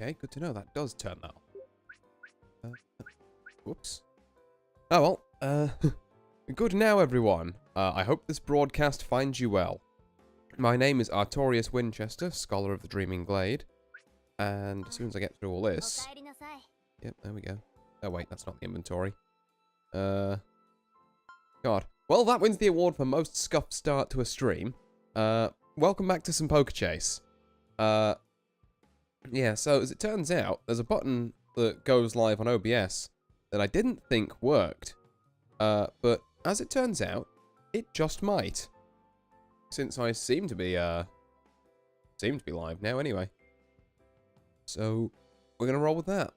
Okay, good to know. That does turn that off. Whoops. Oh, well. Good now, everyone. I hope this broadcast finds you well. My name is Artorius Winchester, Scholar of the Dreaming Glade. And as soon as I get through all this... Yep, there we go. Oh, wait, that's not the inventory. God. Well, that wins the award for most scuffed start to a stream. Welcome back to some Poker Chase. Yeah, so as it turns out, there's a button that goes live on OBS that I didn't think worked. But as it turns out, it just might. Since I seem to be live now anyway. So, we're going to roll with that.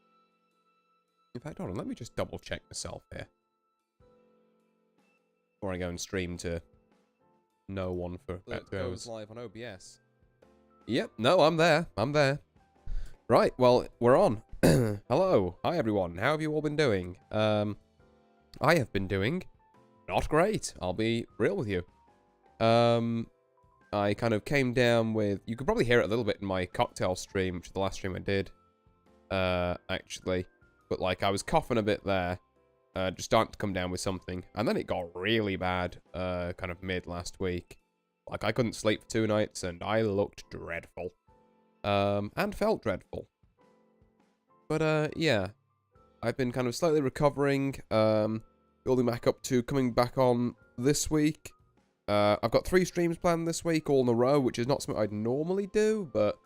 In fact, hold on, let me just double check myself here. Before I go and stream to no one for about 2 hours. Live on OBS. Yep, no, I'm there. Right, well, we're on. Hello. Hi, everyone. How have you all been doing? I have been doing not great. I'll be real with you. I kind of came down with... You could probably hear it a little bit in my cocktail stream, which is the last stream I did, actually. But, like, I was coughing a bit there. Just starting to come down with something. And then it got really bad, kind of mid last week. Like, I couldn't sleep for 2 nights, and I looked dreadful. And felt dreadful. But, yeah. I've been kind of slightly recovering, building back up to coming back on this week. I've got 3 streams planned this week, all in a row, which is not something I'd normally do, but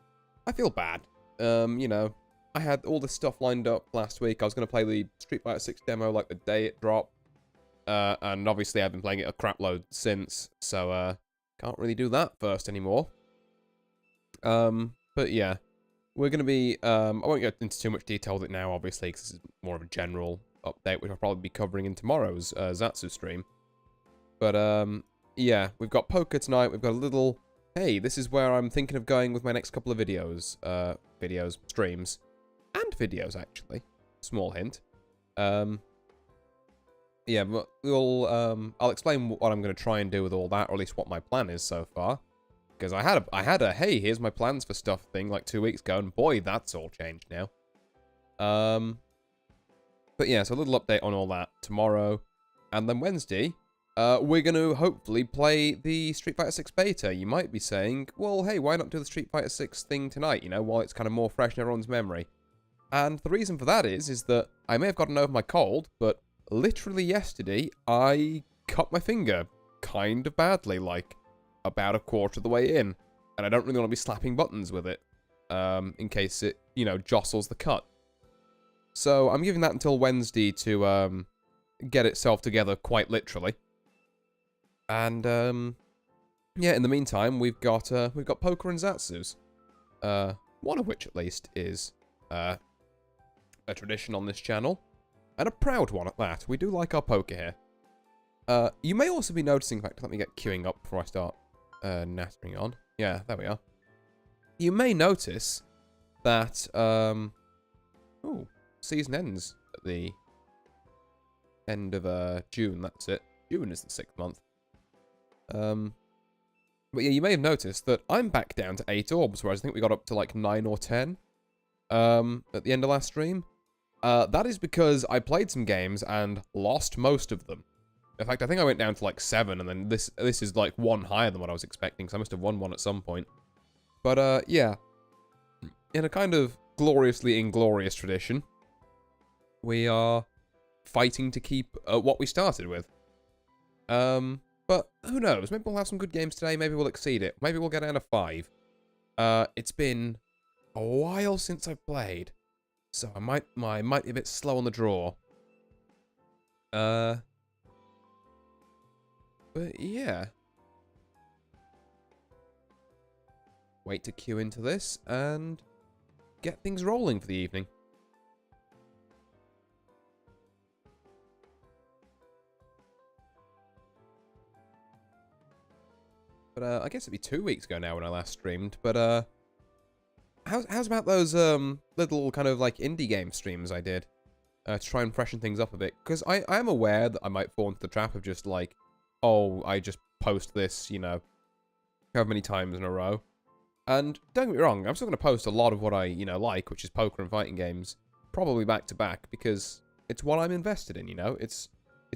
I feel bad. You know, I had all this stuff lined up last week. I was going to play the Street Fighter 6 demo, like, the day it dropped. And obviously I've been playing it a crap load since, so, can't really do that first anymore. But yeah, we're going to be, I won't get into too much detail with it now, obviously, because this is more of a general update, which I'll probably be covering in tomorrow's Zatsu stream. But, yeah, we've got poker tonight, we've got a little, hey, this is where I'm thinking of going with my next couple of videos, streams, and videos, actually. Small hint. Yeah, but I'll explain what I'm going to try and do with all that, or at least what my plan is so far. Because I had a, hey, here's my plans for stuff thing like 2 weeks ago, and boy, that's all changed now. But yeah, so a little update on all that tomorrow. And then Wednesday, we're going to hopefully play the Street Fighter 6 beta. You might be saying, well, hey, why not do the Street Fighter 6 thing tonight, you know, while it's kind of more fresh in everyone's memory? And the reason for that is that I may have gotten over my cold, but literally yesterday, I cut my finger kind of badly, like about a quarter of the way in. And I don't really want to be slapping buttons with it, in case it, you know, jostles the cut. So I'm giving that until Wednesday to get itself together quite literally. And yeah, in the meantime, we've got poker and Zatsus. One of which at least is a tradition on this channel, and a proud one at that. We do like our poker here. You may also be noticing, in fact, let me get queuing up before I start nattering on. Yeah, there we are. You may notice that, oh, season ends at the end of June, that's it. June is the 6th month. But yeah, you may have noticed that I'm back down to 8 orbs, whereas I think we got up to like 9 or 10 at the end of last stream. That is because I played some games and lost most of them. In fact, I think I went down to like 7, and then this is like 1 higher than what I was expecting, so I must have won 1 at some point. But yeah, in a kind of gloriously inglorious tradition, we are fighting to keep what we started with. But who knows? Maybe we'll have some good games today. Maybe we'll exceed it. Maybe we'll get down to 5. It's been a while since I've played, so I might be a bit slow on the draw. But yeah. Wait to queue into this and get things rolling for the evening. But I guess it'd be 2 weeks ago now when I last streamed. But how's about those little kind of like indie game streams I did to try and freshen things up a bit? Because I am aware that I might fall into the trap of just like, oh, I just post this, you know, however many times in a row. And don't get me wrong, I'm still going to post a lot of what I, you know, like, which is poker and fighting games, probably back to back, because it's what I'm invested in, you know? It's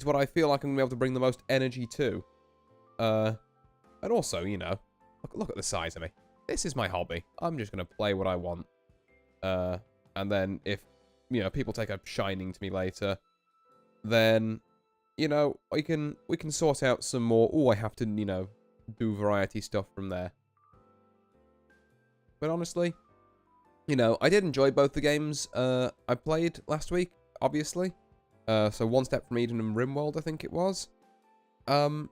what I feel like I'm going to be able to bring the most energy to. And also, you know, look at the size of me. This is my hobby. I'm just going to play what I want. And then if, you know, people take a shining to me later, then, you know, we can sort out some more. Oh, I have to, you know, do variety stuff from there. But honestly, you know, I did enjoy both the games I played last week, obviously. So One Step from Eden and Rimworld, I think it was. I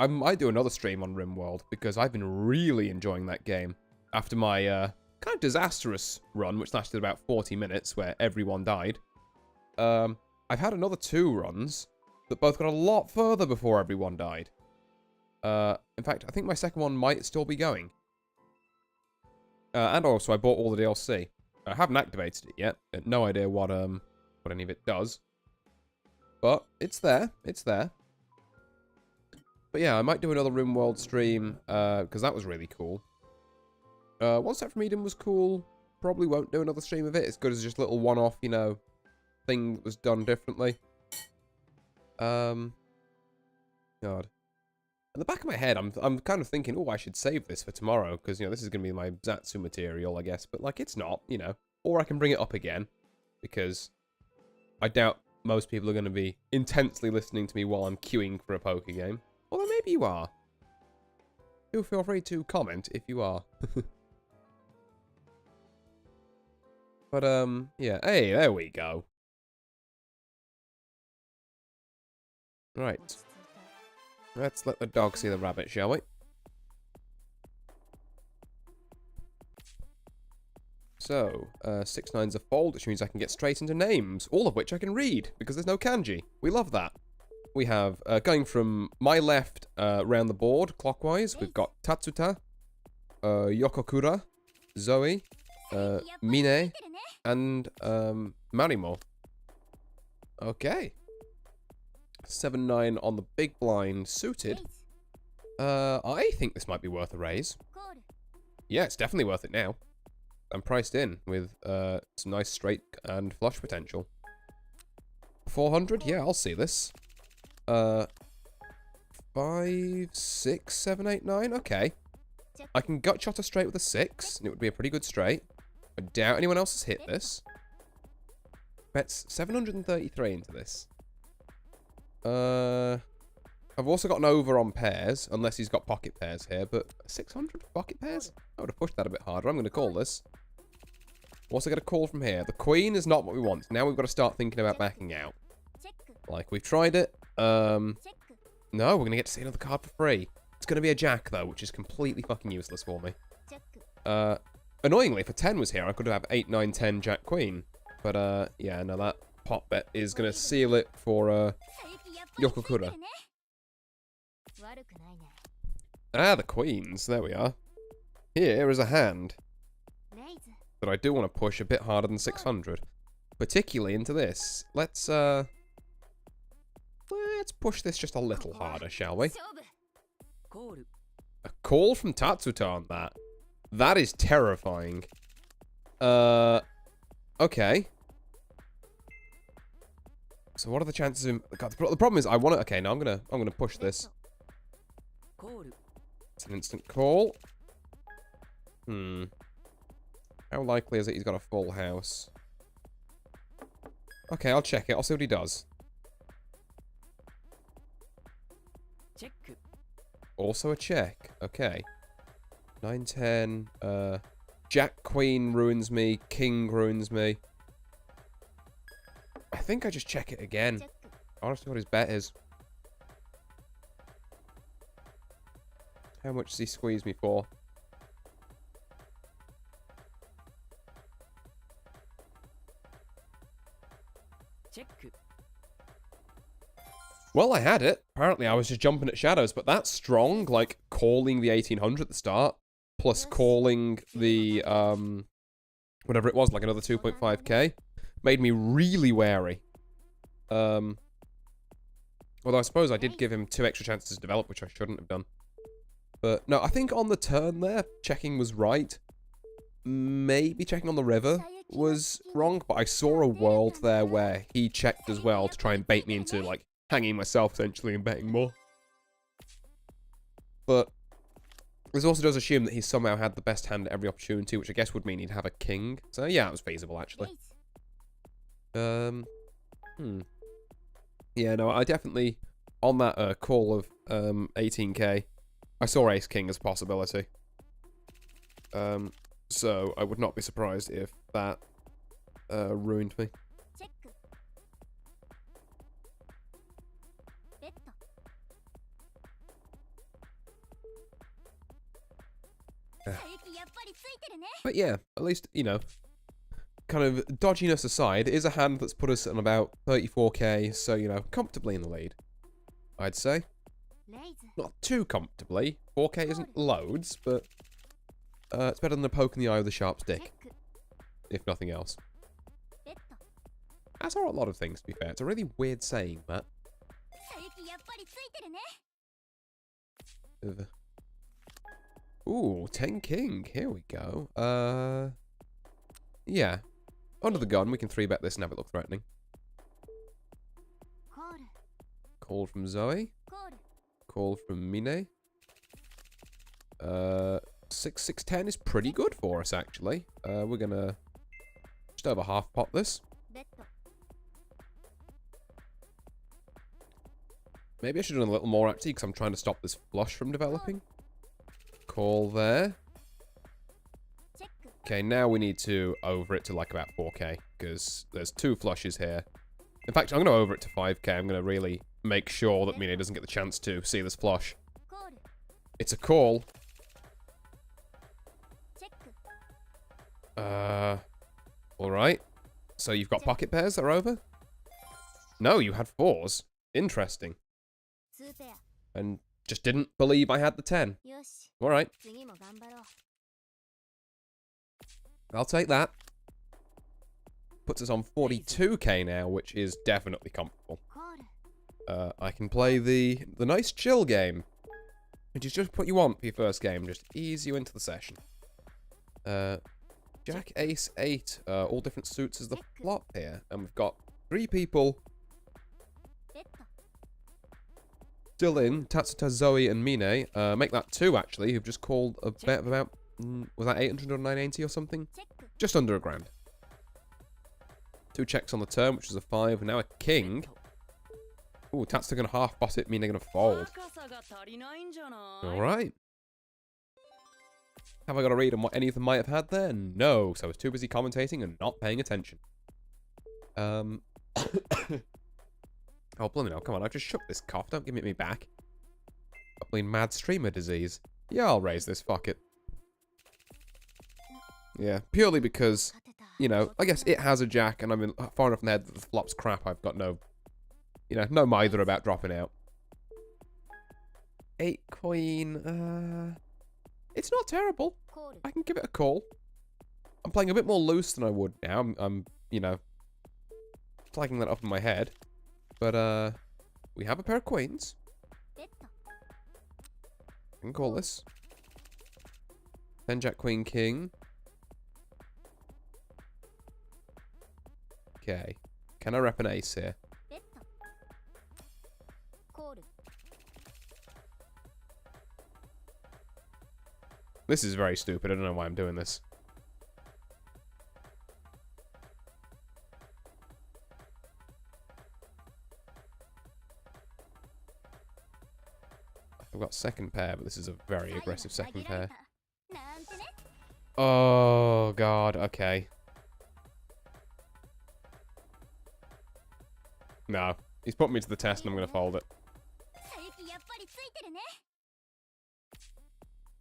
might do another stream on Rimworld, because I've been really enjoying that game after my kind of disastrous run, which lasted about 40 minutes, where everyone died. I've had another 2 runs that both got a lot further before everyone died. In fact, I think my second one might still be going. And also, I bought all the DLC. I haven't activated it yet. No idea what any of it does. But it's there. It's there. But yeah, I might do another Rimworld stream, because that was really cool. One Step from Eden was cool. Probably won't do another stream of it. It's good as just a little one-off, you know, thing that was done differently. God. In the back of my head, I'm kind of thinking, oh, I should save this for tomorrow, because, you know, this is going to be my Zatsu material, I guess. But, like, it's not, you know. Or I can bring it up again, because I doubt most people are going to be intensely listening to me while I'm queuing for a poker game. Although maybe you are. Do feel free to comment if you are. But, yeah. Hey, there we go. Right. Let's let the dog see the rabbit, shall we? So, 6 9's a fold, which means I can get straight into names, all of which I can read, because there's no kanji. We love that. We have, going from my left round the board, clockwise, we've got Tatsuta, Yokokura, Zoe, Mine, and Marimo. Okay. 7 9 on the big blind, suited. I think this might be worth a raise. Yeah, it's definitely worth it now. I'm priced in with some nice straight and flush potential. 400? Yeah, I'll see this. 5, 6, 7, 8, 9. Okay. I can gut shot a straight with a 6, and it would be a pretty good straight. I doubt anyone else has hit this. Bets 733 into this. I've also got an over on pairs, unless he's got pocket pairs here, but 600 pocket pairs? I would have pushed that a bit harder. I'm going to call this. Also get a call from here. The queen is not what we want. Now we've got to start thinking about backing out. Like, we've tried it. No, we're going to get to see another card for free. It's going to be a jack, though, which is completely fucking useless for me. Annoyingly, if a 10 was here, I could have 8, 9, 10, jack, queen. But, yeah, no, that pot bet is going to seal it for, Yokokura. Ah, the queens. There we are. Here is a hand that I do want to push a bit harder than 600. Particularly into this. Let's push this just a little harder, shall we? A call from Tatsuta on that. That is terrifying. Okay. So what are the chances of... God, the problem is I want to... Okay, now I'm gonna push this. It's an instant call. How likely is it he's got a full house? Okay, I'll check it. I'll see what he does. Also a check. Okay. 9, 10. Jack, queen ruins me. King ruins me. I think I just check it again. I want to see what his bet is. How much does he squeeze me for? Well, I had it. Apparently, I was just jumping at shadows, but that's strong. Like, calling the 1800 at the start, plus calling the, whatever it was, like another 2.5k, made me really wary. Although I suppose I did give him 2 extra chances to develop, which I shouldn't have done. But no, I think on the turn there, checking was right. Maybe checking on the river was wrong, but I saw a world there where he checked as well to try and bait me into, like, hanging myself, essentially, and betting more. But this also does assume that he somehow had the best hand at every opportunity, which I guess would mean he'd have a king. So, yeah, it was feasible, actually. Yeah, no, I definitely, on that call of 18k, I saw ace-king as a possibility. So I would not be surprised if that ruined me. But yeah, at least, you know, kind of dodginess aside, it is a hand that's put us on about 34k, so, you know, comfortably in the lead, I'd say. Not too comfortably. 4k isn't loads, but it's better than a poke in the eye with a sharp stick, if nothing else. That's not a lot of things, to be fair. It's a really weird saying, that. Ooh, 10 king. Here we go. Yeah. Under the gun, we can 3-bet this and have it look threatening. Call from Zoe. Call from Mine. 6-6-10 is pretty good for us, actually. We're gonna just over half pot this. Maybe I should have done a little more, actually, because I'm trying to stop this flush from developing. Call there. Okay, now we need to over it to like about 4k, because there's 2 flushes here. In fact, I'm going to over it to 5k. I'm going to really make sure that Mine doesn't get the chance to see this flush. It's a call. Alright. So you've got pocket pairs that are over? No, you had 4s. Interesting. And just didn't believe I had the 10. Alright. I'll take that. Puts us on 42k now, which is definitely comfortable. I can play the nice chill game, which is just what you want for your first game. Just ease you into the session. Jack, ace, 8. All different suits as the flop here. And we've got 3 people still in. Tatsuta, Zoe, and Mine. Make that 2, actually, who've just called a bet of about... was that 800 or 980 or something? Just under $1,000. 2 checks on the turn, which is a 5. And now a king. Ooh, Tatsuta gonna half boss it, Mine gonna fold. Alright. Have I got a read on what any of them might have had there? No, so I was too busy commentating and not paying attention. Oh, bloody hell, come on, I've just shook this cough, don't give it me back. Probably mad streamer disease. Yeah, I'll raise this, fuck it. Yeah, purely because, you know, I guess it has a jack and I'm in far enough in the head that the flop's crap, I've got no, you know, no mither about dropping out. 8 queen, it's not terrible. I can give it a call. I'm playing a bit more loose than I would now. I'm you know, flagging that up in my head. But, we have a pair of queens. I can call this. 10 jack, queen, king. Okay. Can I rep an ace here? This is very stupid. I don't know why I'm doing this. I've got second pair, but this is a very aggressive second pair. Oh, God. Okay. No. He's put me to the test and I'm going to fold it.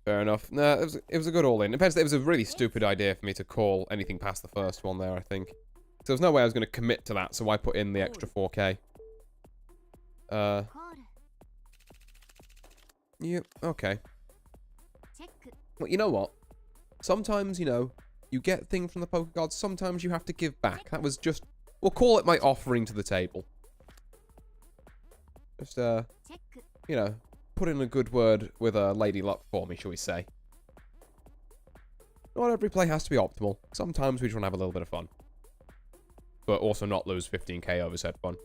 Fair enough. No, it was a good all-in. It was a really stupid idea for me to call anything past the first one there, I think. So there was no way I was going to commit to that, so I put in the extra 4k. Yeah, okay. Well, you know what? Sometimes, you know, you get things from the poker gods, sometimes you have to give back. That was just... We'll call it my offering to the table. Just, you know, put in a good word with Lady Luck for me, shall we say. Not every play has to be optimal. Sometimes we just want to have a little bit of fun. But also not lose 15k over said fun.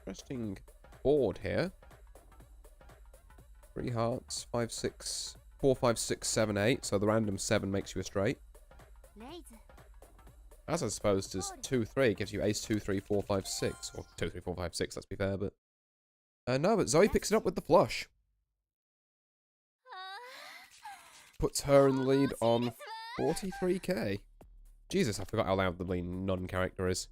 Interesting board here. 3 hearts, 5, 6, 4, 5, 6, 7, 8. So the random 7 makes you a straight. As opposed as 2, 3 gives you ace 2, 3, 4, 5, 6. Or 2, 3, 4, 5, 6, let's be fair, but... no, but Zoe picks it up with the flush. Puts her in the lead on 43k. Jesus, I forgot how loud the lean nun character is.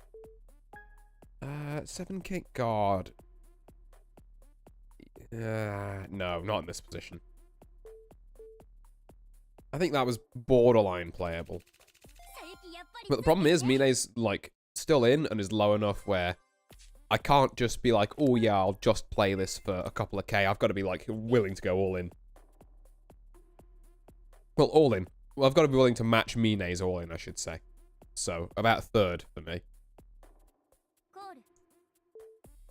7k guard. No, not in this position. I think that was borderline playable. But the problem is, Mine's, like, still in and is low enough where I can't just be like, oh yeah, I'll just play this for a couple of K. I've got to be, like, willing to go all in. Well, all in. Well, I've got to be willing to match Mine's all in, I should say. So, about a third for me.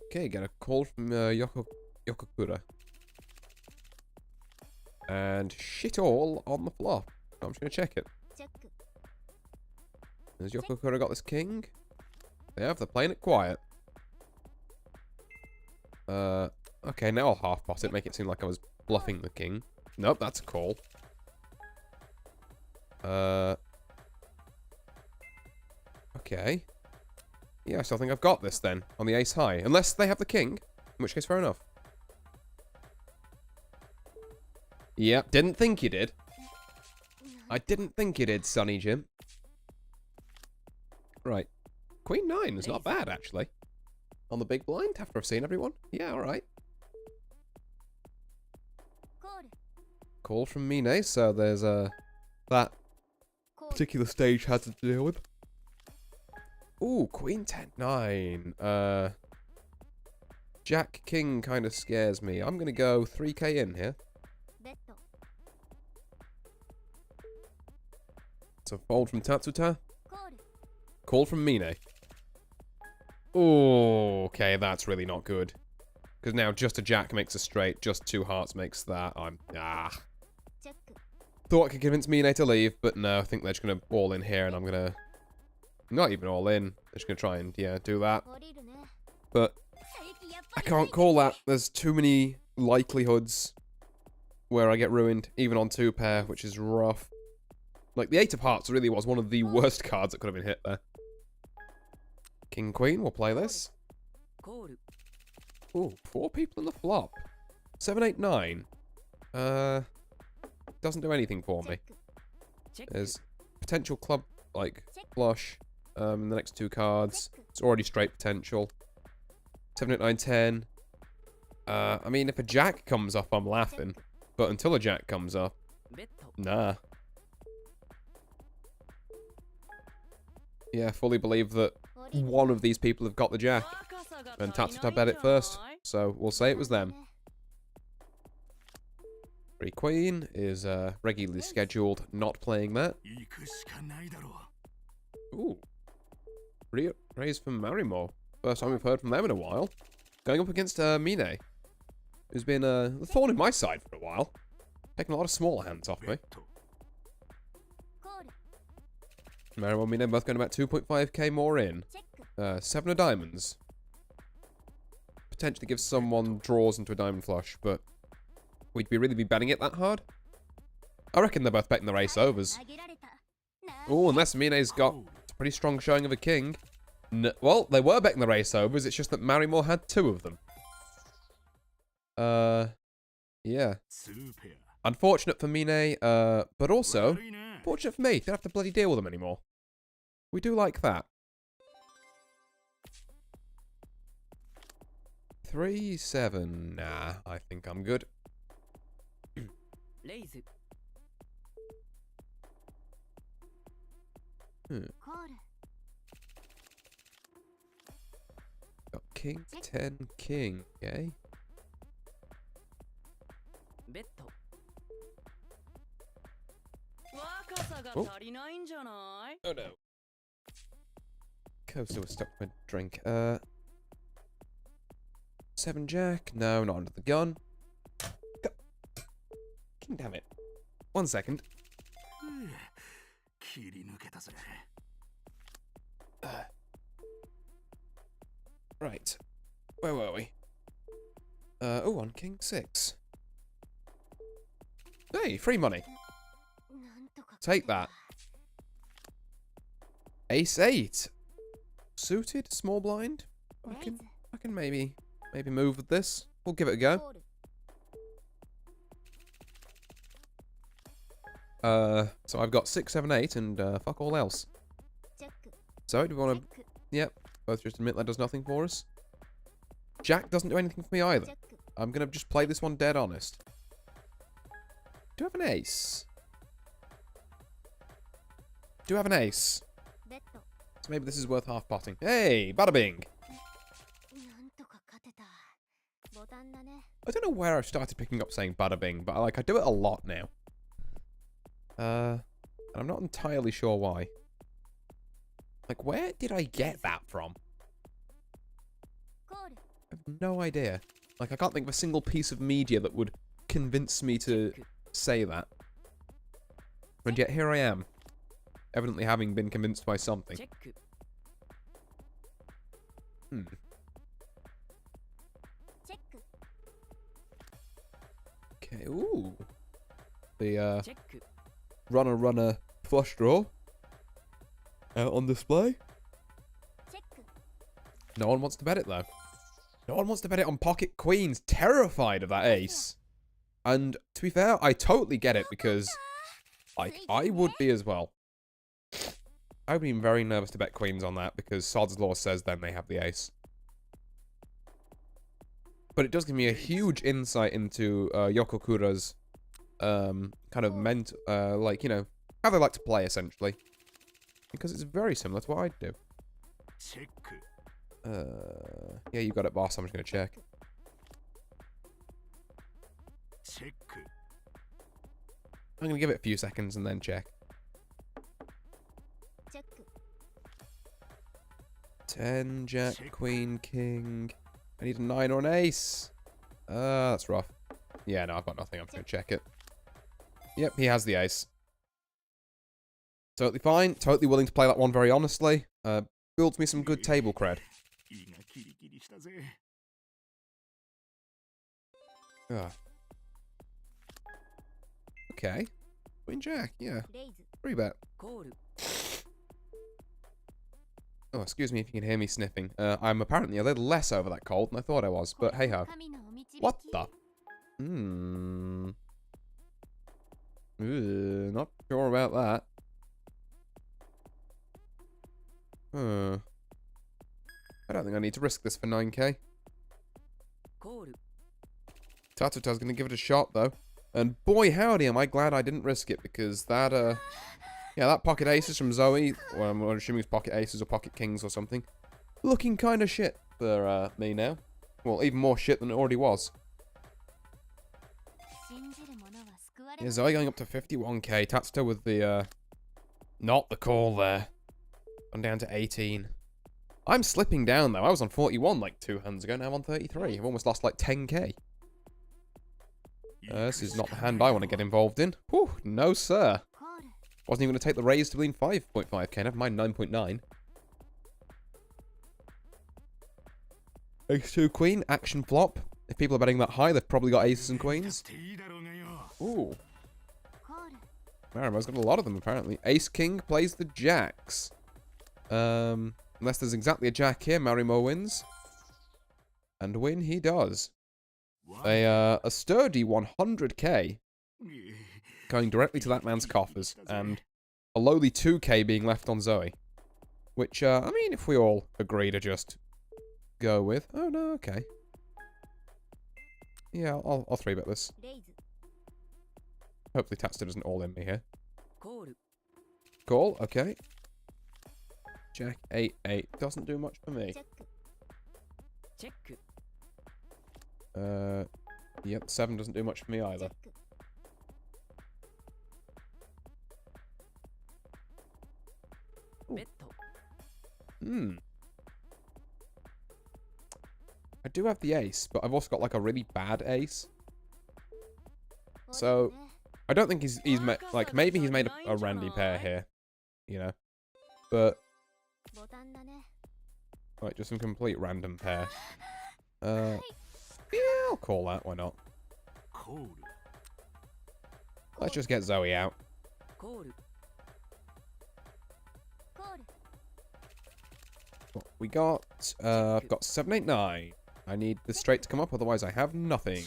Okay, get a call from Yokokura. And shit all on the flop. I'm just going to check it. Has Yokokura got this king? They have, they're playing it quiet. Okay, now I'll half pot it, make it seem like I was bluffing the king. Nope, that's a call. Okay. Yeah, I still think I've got this then, on the ace high. Unless they have the king, in which case fair enough. Yep, didn't think you did. I didn't think you did, Sonny Jim. Right. Queen 9 is not bad, actually. On the big blind, after I've seen everyone. Yeah, alright. Call from Mine, so there's that particular stage had to deal with. Ooh, Queen 10-9. Jack King kind of scares me. I'm going to go 3k in here. So fold from Tatsuta. Call from Mine. Ooh, okay, that's really not good. Because now just a jack makes a straight, just 2 hearts makes that. Thought I could convince Mine to leave, but no, I think they're just going to all in here and I'm going to... Not even all in. They're just going to try and, yeah, do that. But I can't call that. There's too many likelihoods where I get ruined, even on 2 pair, which is rough. Like, the 8 of hearts really was one of the worst cards that could have been hit there. King, Queen, we'll play this. Ooh, 4 people in the flop. 7, 8, 9. Doesn't do anything for me. There's potential club, like, flush. The next 2 cards. It's already straight potential. 7, 8, 9, 10. I mean, if a jack comes up, I'm laughing. But until a jack comes up, nah. Yeah, fully believe that one of these people have got the jack. And Tatsuta bet it first. So, we'll say it was them. 3 Queen is regularly scheduled, not playing that. Ooh. Raise from Marimo. First time we've heard from them in a while. Going up against Mine, who's been the thorn in my side for a while. Taking a lot of small hands off me. Marimo and Mine both going about 2.5k more in. 7 of diamonds. Potentially gives someone draws into a diamond flush, but would we really be betting it that hard? I reckon they're both betting the race overs. Oh, unless Mine's got a pretty strong showing of a king. Well, they were betting the race overs, it's just that Marimo had 2 of them. Yeah. Unfortunate for Mine, but also, fortunate for me, don't have to bloody deal with them anymore. We do like that. 3, 7, nah, I think I'm good. Got King, 10, King, okay? Oh. Oh no. coaster was stuck with my drink. 7 jack. No, not under the gun. Go. King, damn it. 1 second. Right. Where were we? Oh, on King 6. Hey, free money. Take that. Ace 8. Suited, small blind. I can maybe move with this. We'll give it a go. So I've got 6, 7, 8, and fuck all else. So do we want to? Yep. Both just admit that does nothing for us. Jack doesn't do anything for me either. I'm gonna just play this one dead honest. Do I have an ace? Do I have an ace? So maybe this is worth half potting. Hey, bada bing! I don't know where I've started picking up saying bada bing, but I do it a lot now. And I'm not entirely sure why. Like, where did I get that from? I have no idea. Like, I can't think of a single piece of media that would convince me to say that. And yet here I am, evidently having been convinced by something. Okay, ooh. The, runner flush draw. Out on display. No one wants to bet it, though. No one wants to bet it on pocket queens. Terrified of that ace. And, to be fair, I totally get it, because I would be as well. I would be very nervous to bet queens on that, because Sod's Law says then they have the ace. But it does give me a huge insight into Yokokura's kind of like, you know, how they like to play, essentially. Because it's very similar to what I'd do. Yeah, you got it, boss. I'm just going to check. I'm going to give it a few seconds and then check. 10, jack, queen, king. I need a 9 or an ace. That's rough. Yeah, no, I've got nothing. I'm just going to check it. Yep, he has the ace. Totally fine. Totally willing to play that one very honestly. Builds me some good table cred. Okay. Queen jack, yeah. 3 bet. Oh, excuse me if you can hear me sniffing. I'm apparently a little less over that cold than I thought I was, but hey ho. What the? Not sure about that. I don't think I need to risk this for 9k. Tatuta's gonna give it a shot though. And boy howdy am I glad I didn't risk it, because that yeah, that pocket aces from Zoe, well, I'm assuming it's pocket aces or pocket kings or something, looking kinda shit for me now. Well, even more shit than it already was. Yeah, Zoe going up to 51k, Tatsuta with the not the call there. I'm down to 18. I'm slipping down though. I was on 41 like 2 hands ago, now I'm on 33. I've almost lost like 10k. This is not the hand I want to get involved in. Whew, no sir. Wasn't even going to take the raise to win 5.5k, never mind 9.9. Ace 2 queen, action flop. If people are betting that high, they've probably got aces and queens. Ooh. Marimo's got a lot of them apparently. Ace king plays the jacks. Unless there's exactly a jack here, Marimo wins. And win he does. A sturdy 100k going directly to that man's coffers, and a lowly 2k being left on Zoe. Which, I mean, if we all agree to just go with... Oh, no, okay. Yeah, I'll 3-bet this. Hopefully Tatsuta doesn't all-in me here. Call, okay. Jack 8-8 doesn't do much for me. Yep, 7 doesn't do much for me either. Ooh. Hmm. I do have the ace, but I've also got like a really bad ace. So I don't think he's made, like, maybe he's made a randy pair here, you know. But like just some complete random pair. Yeah, I'll call that. Why not? Let's just get Zoe out. What we got? I've got 7, 8, 9. I need the straight to come up, otherwise I have nothing.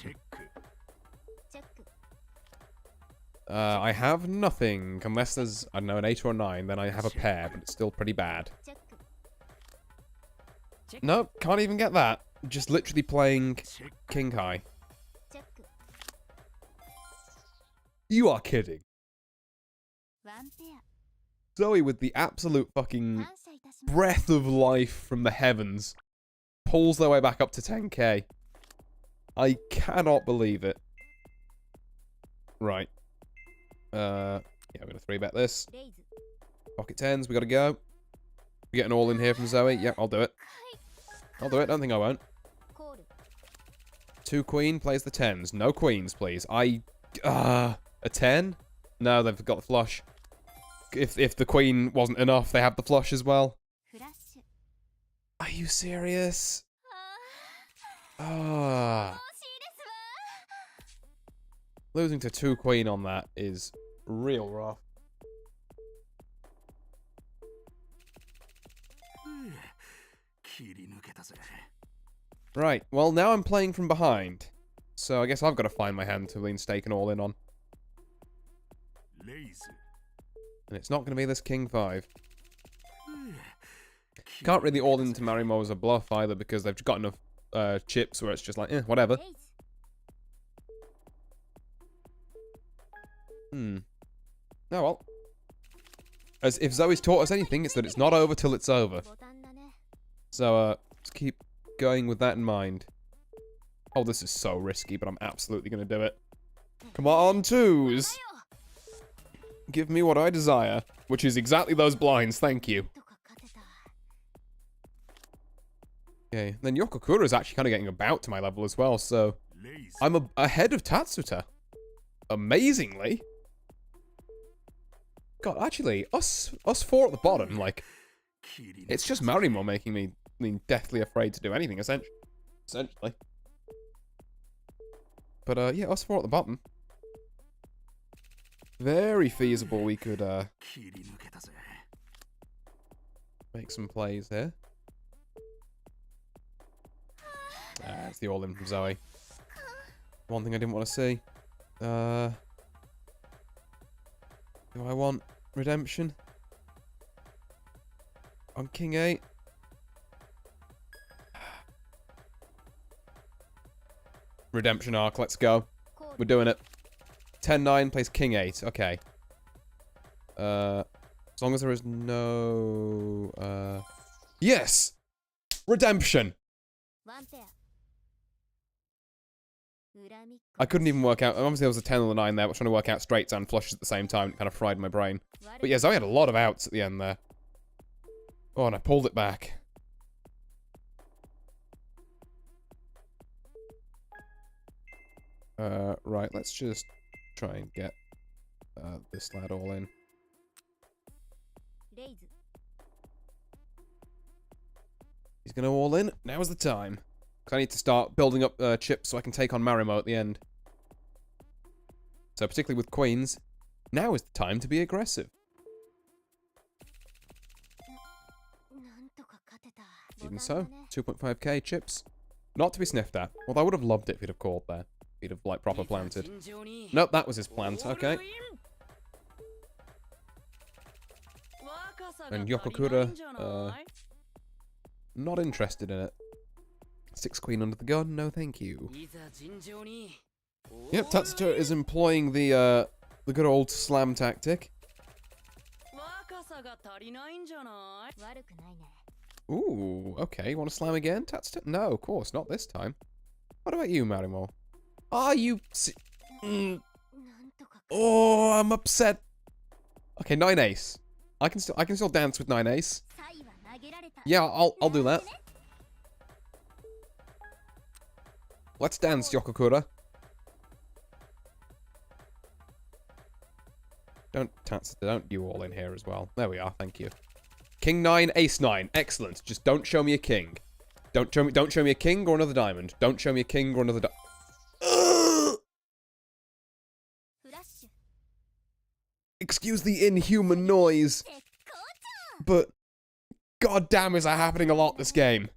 I have nothing, unless there's, I don't know, an 8 or a 9, then I have a pair, but it's still pretty bad. Nope, can't even get that. Just literally playing King High. You are kidding. Zoe with the absolute fucking breath of life from the heavens pulls their way back up to 10k. I cannot believe it. Right. Yeah, I'm gonna 3-bet this. Pocket 10s, we gotta go. We get an all in here from Zoe. Yep, I'll do it. I'll do it, don't think I won't. 2 queen, plays the 10s. No queens, please. A 10? No, they've got the flush. If the queen wasn't enough, they have the flush as well. Are you serious? Ah. Losing to 2 queen on that is real rough. Right, well now I'm playing from behind. So I guess I've got to find my hand to lean stake and all in on. And it's not going to be this King 5. Can't really all into Marimo as a bluff either because they've got enough chips where it's just like, whatever. Oh well. As if Zoe's taught us anything, it's that it's not over till it's over. So, let's keep going with that in mind. Oh, this is so risky, but I'm absolutely going to do it. Come on, 2s! Give me what I desire, which is exactly those blinds, thank you. Okay, then Yokokura is actually kind of getting about to my level as well, so I'm ahead of Tatsuta. Amazingly. God, actually, us 4 at the bottom, like, it's just Marimo making me deathly afraid to do anything, essentially. But, yeah, us 4 at the bottom. Very feasible we could, make some plays here. It's the all-in from Zoe. One thing I didn't want to see. Do I want redemption? On King 8? Redemption arc, let's go. We're doing it. 10-9 plays King 8, okay. As long as there is no... Yes! Redemption! I couldn't even work out. Obviously, there was a 10 or a 9 there. I was trying to work out straights and flushes at the same time. It kind of fried my brain. But yeah, Zoe had a lot of outs at the end there. Oh, and I pulled it back. Right, let's just try and get this lad all in. He's gonna all in. Now is the time. Because I need to start building up chips so I can take on Marimo at the end. So particularly with queens, now is the time to be aggressive. Even so, 2.5k chips. Not to be sniffed at. Although I would have loved it if he'd have called there. If he'd have, like, proper planted. Nope, that was his plant. Okay. And Yokokura, not interested in it. 6 queen under the gun, no thank you. Yep, Tatsuta is employing the good old slam tactic. Ooh, okay, you want to slam again, Tatsuta? No, of course, not this time. What about you, Marimo? Are you... Oh, I'm upset. Okay, 9 ace. I can still dance with 9 ace. Yeah, I'll do that. Let's dance, Yokokura. Don't you all in here as well. There we are, thank you. King 9, Ace 9. Excellent. Just don't show me a king. Don't show me a king or another diamond. Don't show me a king or another Excuse the inhuman noise. But god damn is that happening a lot this game.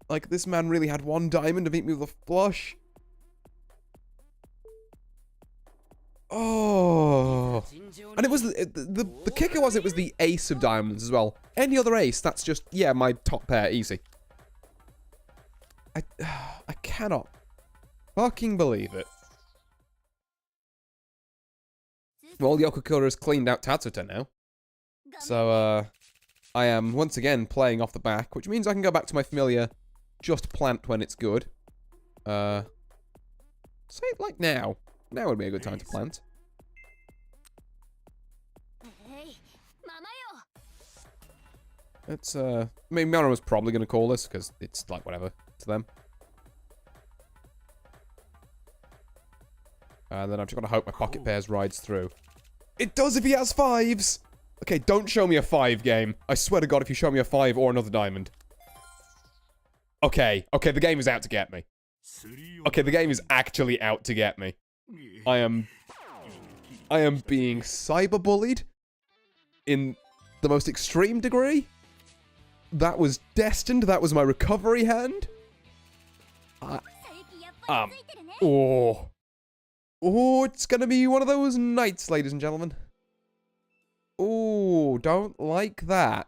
Like, this man really had one diamond to beat me with a flush. Oh. And it was, the kicker was it was the ace of diamonds as well. Any other ace, that's just, yeah, my top pair, easy. I cannot fucking believe it. Well, Yokokura has cleaned out Tatsuta now. So, I am once again playing off the back, which means I can go back to my familiar just plant when it's good. Say it like now. Now would be a good time to plant. It's, I mean, Mara was probably going to call this, because it's, like, whatever to them. And then I've just got to hope my pocket pairs rides through. It does if he has 5s! Okay, don't show me a 5 game. I swear to God if you show me a 5 or another diamond. Okay, the game is out to get me. Okay, the game is actually out to get me. I am being cyberbullied in the most extreme degree. That was destined. That was my recovery hand. Oh, it's gonna be one of those nights, ladies and gentlemen. Oh, don't like that.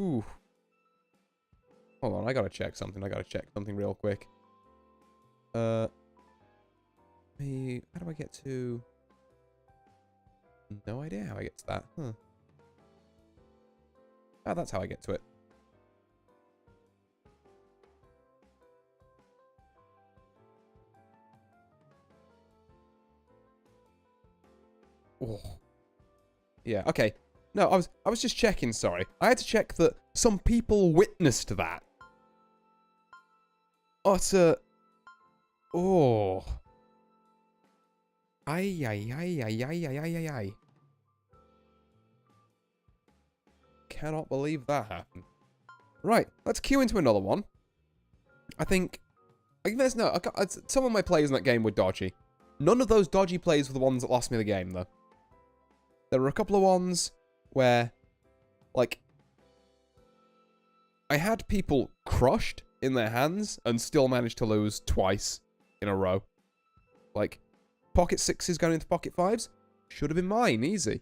Ooh. Hold on, I gotta check something. I gotta check something real quick. How do I get to... No idea how I get to that. Huh. Ah, that's how I get to it. Oh. Yeah, okay. No, I was just checking, sorry. I had to check that some people witnessed that. Utter... Oh. Ay, ay, ay, ay, ay, ay, ay, ay, ay. Cannot believe that happened. Right, let's queue into another one. I think... some of my plays in that game were dodgy. None of those dodgy plays were the ones that lost me the game, though. There were a couple of ones where, like, I had people crushed in their hands and still managed to lose twice in a row. Like, pocket 6s going into pocket 5s should have been mine, easy.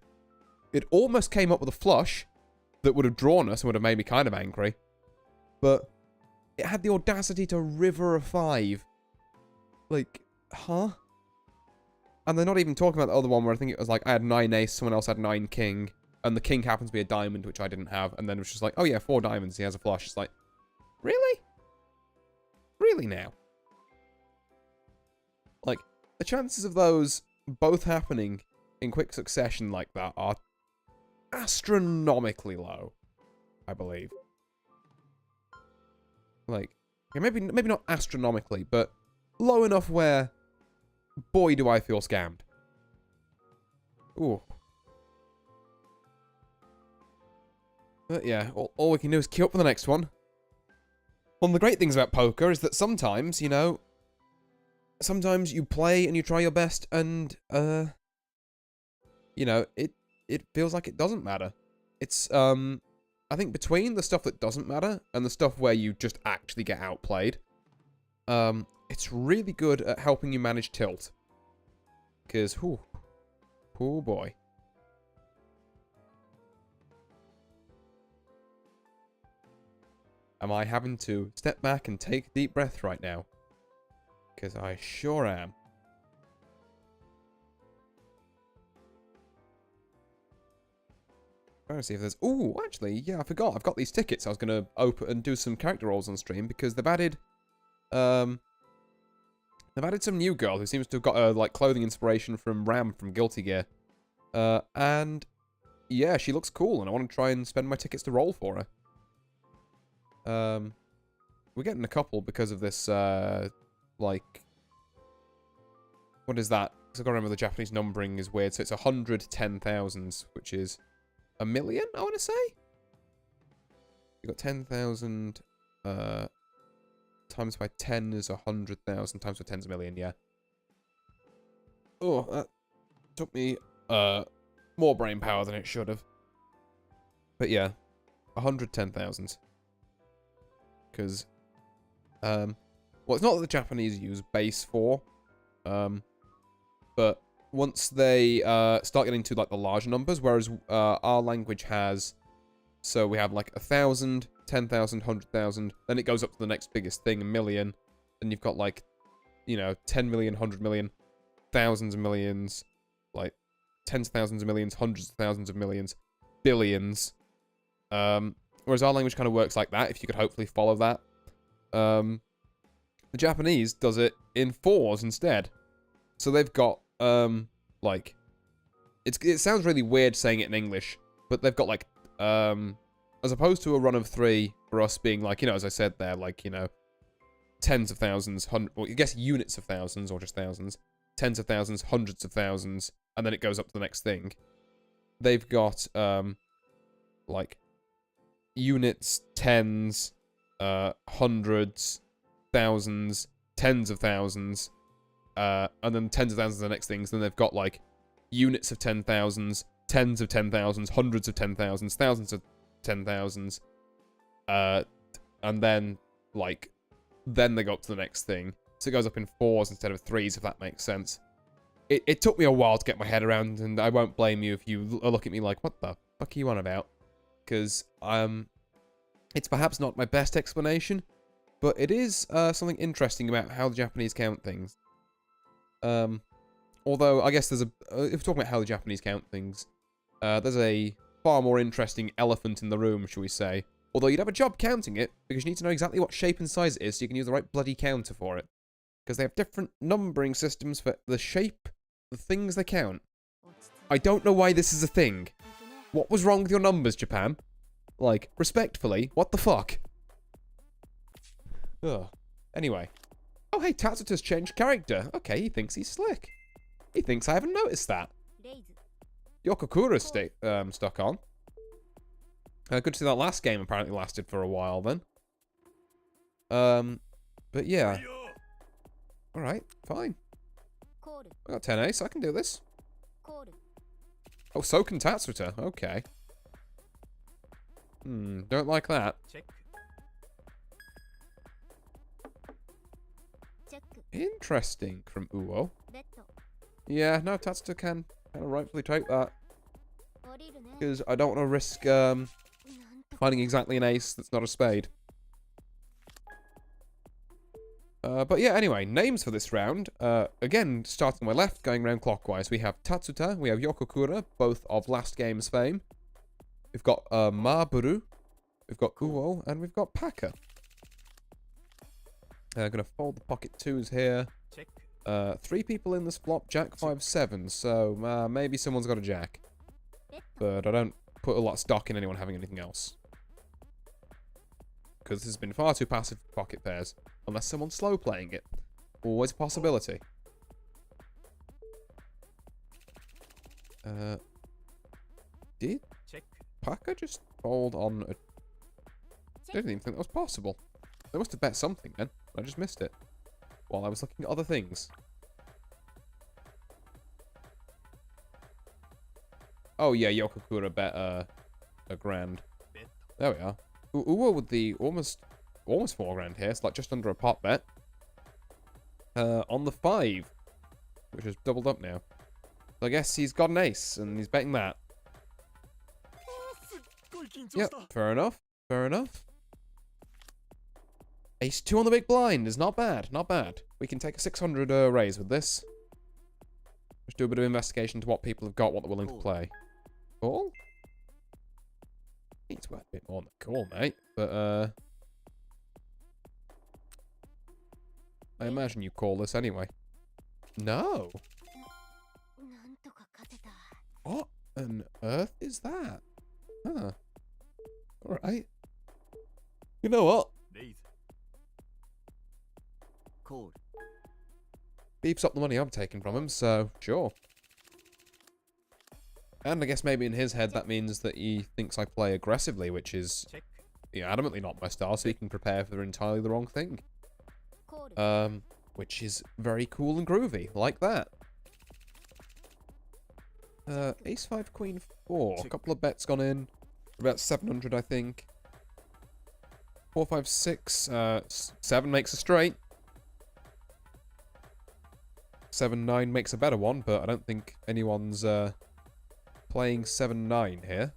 It almost came up with a flush that would have drawn us and would have made me kind of angry. But it had the audacity to river a 5. Like, huh? And they're not even talking about the other one where I think it was like I had 9 ace, someone else had 9 king, and the king happens to be a diamond, which I didn't have, and then it was just like, oh yeah, 4 diamonds, he has a flush. It's like, really? Really now? Like, the chances of those both happening in quick succession like that are astronomically low, I believe. Like, yeah, maybe not astronomically, but low enough where, boy, do I feel scammed. Ooh. But yeah, all we can do is queue up for the next one. One of the great things about poker is that sometimes, you know, sometimes you play and you try your best and, you know, it feels like it doesn't matter. It's, I think between the stuff that doesn't matter and the stuff where you just actually get outplayed, it's really good at helping you manage tilt. Because, oh boy. Am I having to step back and take a deep breath right now? Because I sure am. Trying to see if there's... Ooh, actually, yeah, I forgot. I've got these tickets. I was going to open and do some character roles on stream because they've added... They've added some new girl who seems to have got, like, clothing inspiration from Ram from Guilty Gear. And yeah, she looks cool, and I want to try and spend my tickets to roll for her. We're getting a couple because of this, like... What is that? Because I've got to remember the Japanese numbering is weird, so it's 110,000, which is a million, I want to say? You got 10,000, times by 10 is 100,000, times by 10 is a million, yeah. Oh, that took me, more brain power than it should have. But yeah, 110,000. Because, well, it's not that the Japanese use base 4, but once they start getting to like the larger numbers, whereas our language has, so we have like 1,000, 10,000, 100,000, then it goes up to the next biggest thing, a million, and you've got like, you know, 10 million, 100 million, thousands of millions, like tens of thousands of millions, hundreds of thousands of millions, billions. Whereas our language kind of works like that, if you could hopefully follow that. The Japanese does it in 4s instead. So they've got, like, it sounds really weird saying it in English, but they've got, like, as opposed to a run of 3 for us being, like, you know, as I said there, like, you know, tens of thousands, well, I guess units of thousands, or just thousands, tens of thousands, hundreds of thousands, and then it goes up to the next thing. They've got, like, units, tens, hundreds, thousands, tens of thousands, and then tens of thousands of the next things. Then they've got, like, units of 10,000s, tens of 10,000s, hundreds of 10,000s, thousands of 10,000s, and then, like, then they go up to the next thing. So it goes up in 4s instead of 3s, if that makes sense. It took me a while to get my head around, and I won't blame you if you look at me like, what the fuck are you on about? Because, it's perhaps not my best explanation, but it is something interesting about how the Japanese count things. Although, I guess there's a... if we're talking about how the Japanese count things, there's a far more interesting elephant in the room, shall we say. Although you'd have a job counting it, because you need to know exactly what shape and size it is so you can use the right bloody counter for it. Because they have different numbering systems for the shape, the things they count. I don't know why this is a thing. What was wrong with your numbers, Japan? Like, respectfully, what the fuck? Ugh. Anyway. Oh, hey, Tatsuta's changed character. Okay, he thinks he's slick. He thinks I haven't noticed that. Yokokura's stuck on. Good to see that last game apparently lasted for a while then. But yeah. Alright, fine. I got 10 ace, I can do this. Oh, so can Tatsuta. Okay. Don't like that. Interesting from Uo. Yeah, no, Tatsuta can kind of rightfully take that. Because I don't want to risk finding exactly an ace that's not a spade. But yeah, anyway, names for this round. Again, starting on my left, going around clockwise. We have Tatsuta, we have Yokokura, both of last game's fame. We've got Maburu, we've got Uo, and we've got Paka. Gonna fold the pocket 2s here. 3 people in this flop, Jack 5 7, so maybe someone's got a Jack. But I don't put a lot of stock in anyone having anything else. Because this has been far too passive for pocket pairs. Unless someone's slow playing it. Always a possibility. Did Paka just fold on a... I didn't even think that was possible. They must have bet something then. I just missed it. While I was looking at other things. Oh yeah, Yokokura bet a grand. There we are. Uo with the almost 4 grand here. It's like just under a pot bet. On the 5. Which has doubled up now. So I guess he's got an ace and he's betting that. Yep, fair enough. Fair enough. Ace 2 on the big blind is not bad. Not bad. We can take a 600 raise with this. Just do a bit of investigation into what people have got, what they're willing to play. Call? It's worth a bit more than a call, mate. But, I imagine you call this anyway. No. What? on earth is that? Huh. Alright. You know what? Beeps up the money I'm taking from him, so sure. And I guess maybe in his head that means that he thinks I play aggressively, which is adamantly not my style, so he can prepare for entirely the wrong thing. Which is very cool and groovy, like that. Ace 5, Queen 4. A couple of bets gone in. About 700, I think. 4, 5, 6. 7 makes a straight. 7, 9 makes a better one, but I don't think anyone's playing 7, 9 here.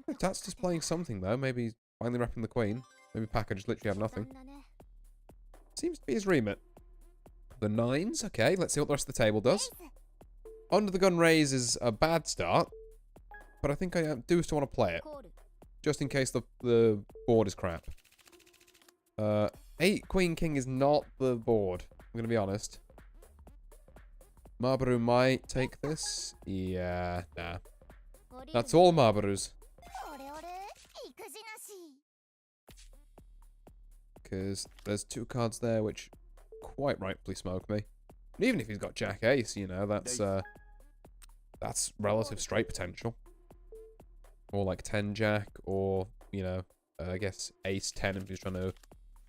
Oh, Tats just playing something, though. Maybe he's finally repping the Queen. Maybe Packer just literally had nothing. Seems to be his remit. The 9s. Okay, let's see what the rest of the table does. Under the gun raise is a bad start, but I think I do still want to play it. Just in case the board is crap. 8 Queen King is not the board. I'm going to be honest. Mabaru might take this. Yeah, nah. That's all Mabaru's. Because there's 2 cards there which quite rightfully smoke me. And even if he's got Jack Ace, you know, that's relative straight potential. Or like 10 Jack, or, you know, I guess Ace 10 if he's trying to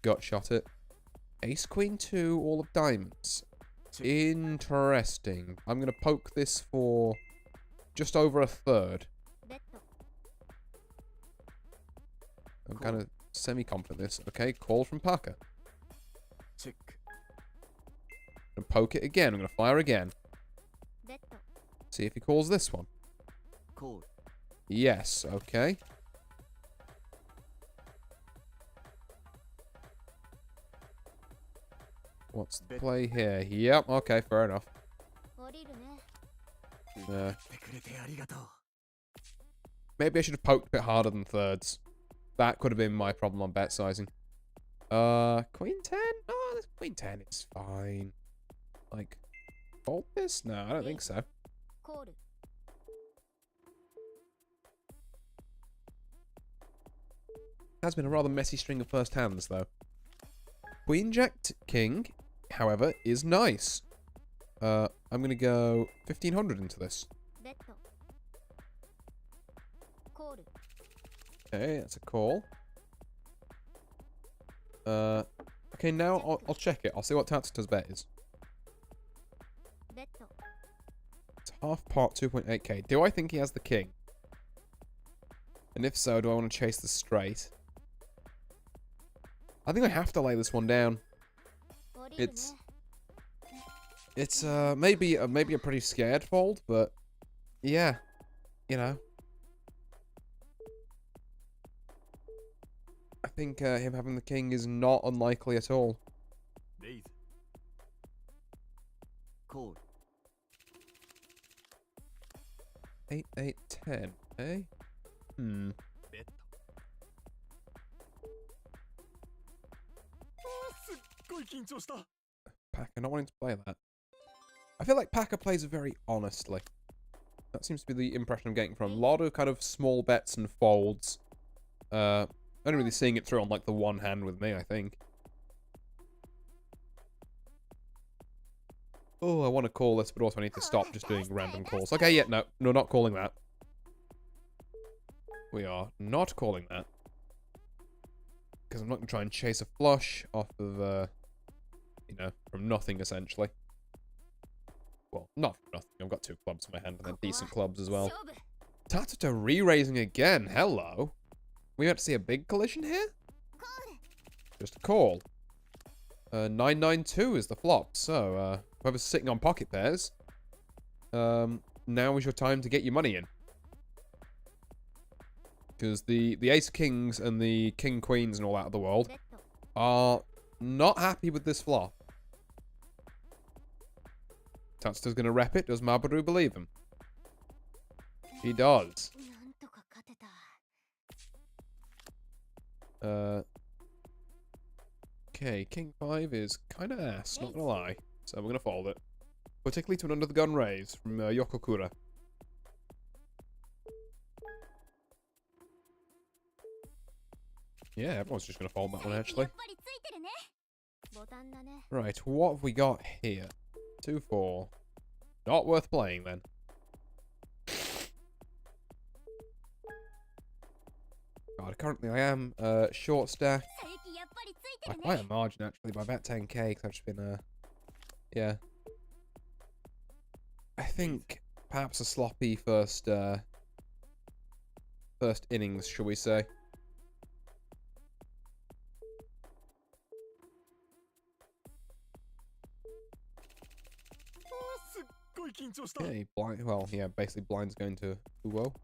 gut shot it. Ace Queen 2, all of diamonds. Interesting. I'm going to poke this for just over a third. I'm kind of semi-confident this. Okay, call from Parker. I'm going to poke it again. I'm going to fire again. See if he calls this one. Yes, okay. What's the play here? Yep, okay, fair enough. Maybe I should have poked a bit harder than thirds. That could have been my problem on bet sizing. Queen 10? Oh, this Queen 10 is fine. Like, fold this? No, I don't think so. Has been a rather messy string of first hands, though. Queen Jack King, however, is nice. I'm going to go 1,500 into this. Okay, that's a call. Okay, now I'll check it. I'll see what Tatsuta's bet is. It's half pot, 2.8k. Do I think he has the king? And if so, do I want to chase the straight? I think I have to lay this one down. It's maybe a pretty scared fold, but yeah, you know. I think him having the king is not unlikely at all. 8, 8, 10, eh? Packer not wanting to play that. I feel like Packer plays very honestly. That seems to be the impression I'm getting from a lot of kind of small bets and folds. Only really seeing it through on like the one hand with me, I think. Oh, I want to call this, but also I need to stop just doing random calls. Okay, yeah, no, not calling that. We are not calling that. Because I'm not going to try and chase a flush off of, you know, from nothing, essentially. Well, not from nothing. I've got 2 clubs in my hand, and they're decent clubs as well. Tatsuta re-raising again. Hello. We about to see a big collision here? Just a call. 992 is the flop, so, whoever's sitting on pocket pairs, now is your time to get your money in. Because the Ace Kings and the King Queens and all that of the world are not happy with this flop. Tatsuta's going to rep it. Does Mabaru believe him? He does. Okay, King 5 is kind of ass, not going to lie. So we're going to fold it. Particularly to an under-the-gun raise from Yokokura. Yeah, everyone's just going to fold that one, actually. Right, what have we got here? 2-4. Not worth playing, then. God, currently I am short stack. By quite a margin, actually, by about 10k, because I've just been, yeah. I think perhaps a sloppy first innings, shall we say. Okay, blind. Well, yeah, basically blind's going to Uwo.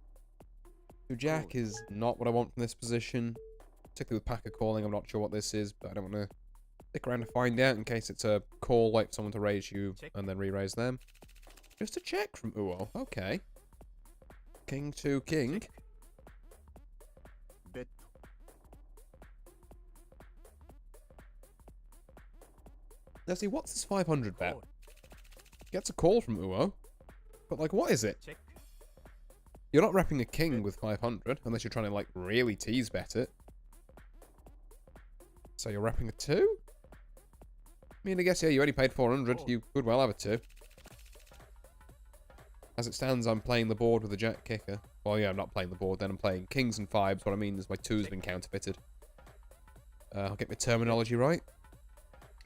Jack is not what I want from this position. Particularly with Packer calling, I'm not sure what this is, but I don't want to stick around to find out in case it's a call, wait for someone to raise you and then re-raise them. Just a check from Uwo. Okay. King to king. Let's see, what's this 500 bet? Gets a call from Uwo. But, like, what is it? You're not repping a king with 500, unless you're trying to, like, really tease bet it. So you're repping a 2? I mean, I guess, yeah, you only paid 400. You could well have a 2. As it stands, I'm playing the board with a jack kicker. Well, yeah, I'm not playing the board, then I'm playing kings and 5s. What I mean is my 2's been counterfeited. I'll get my terminology right.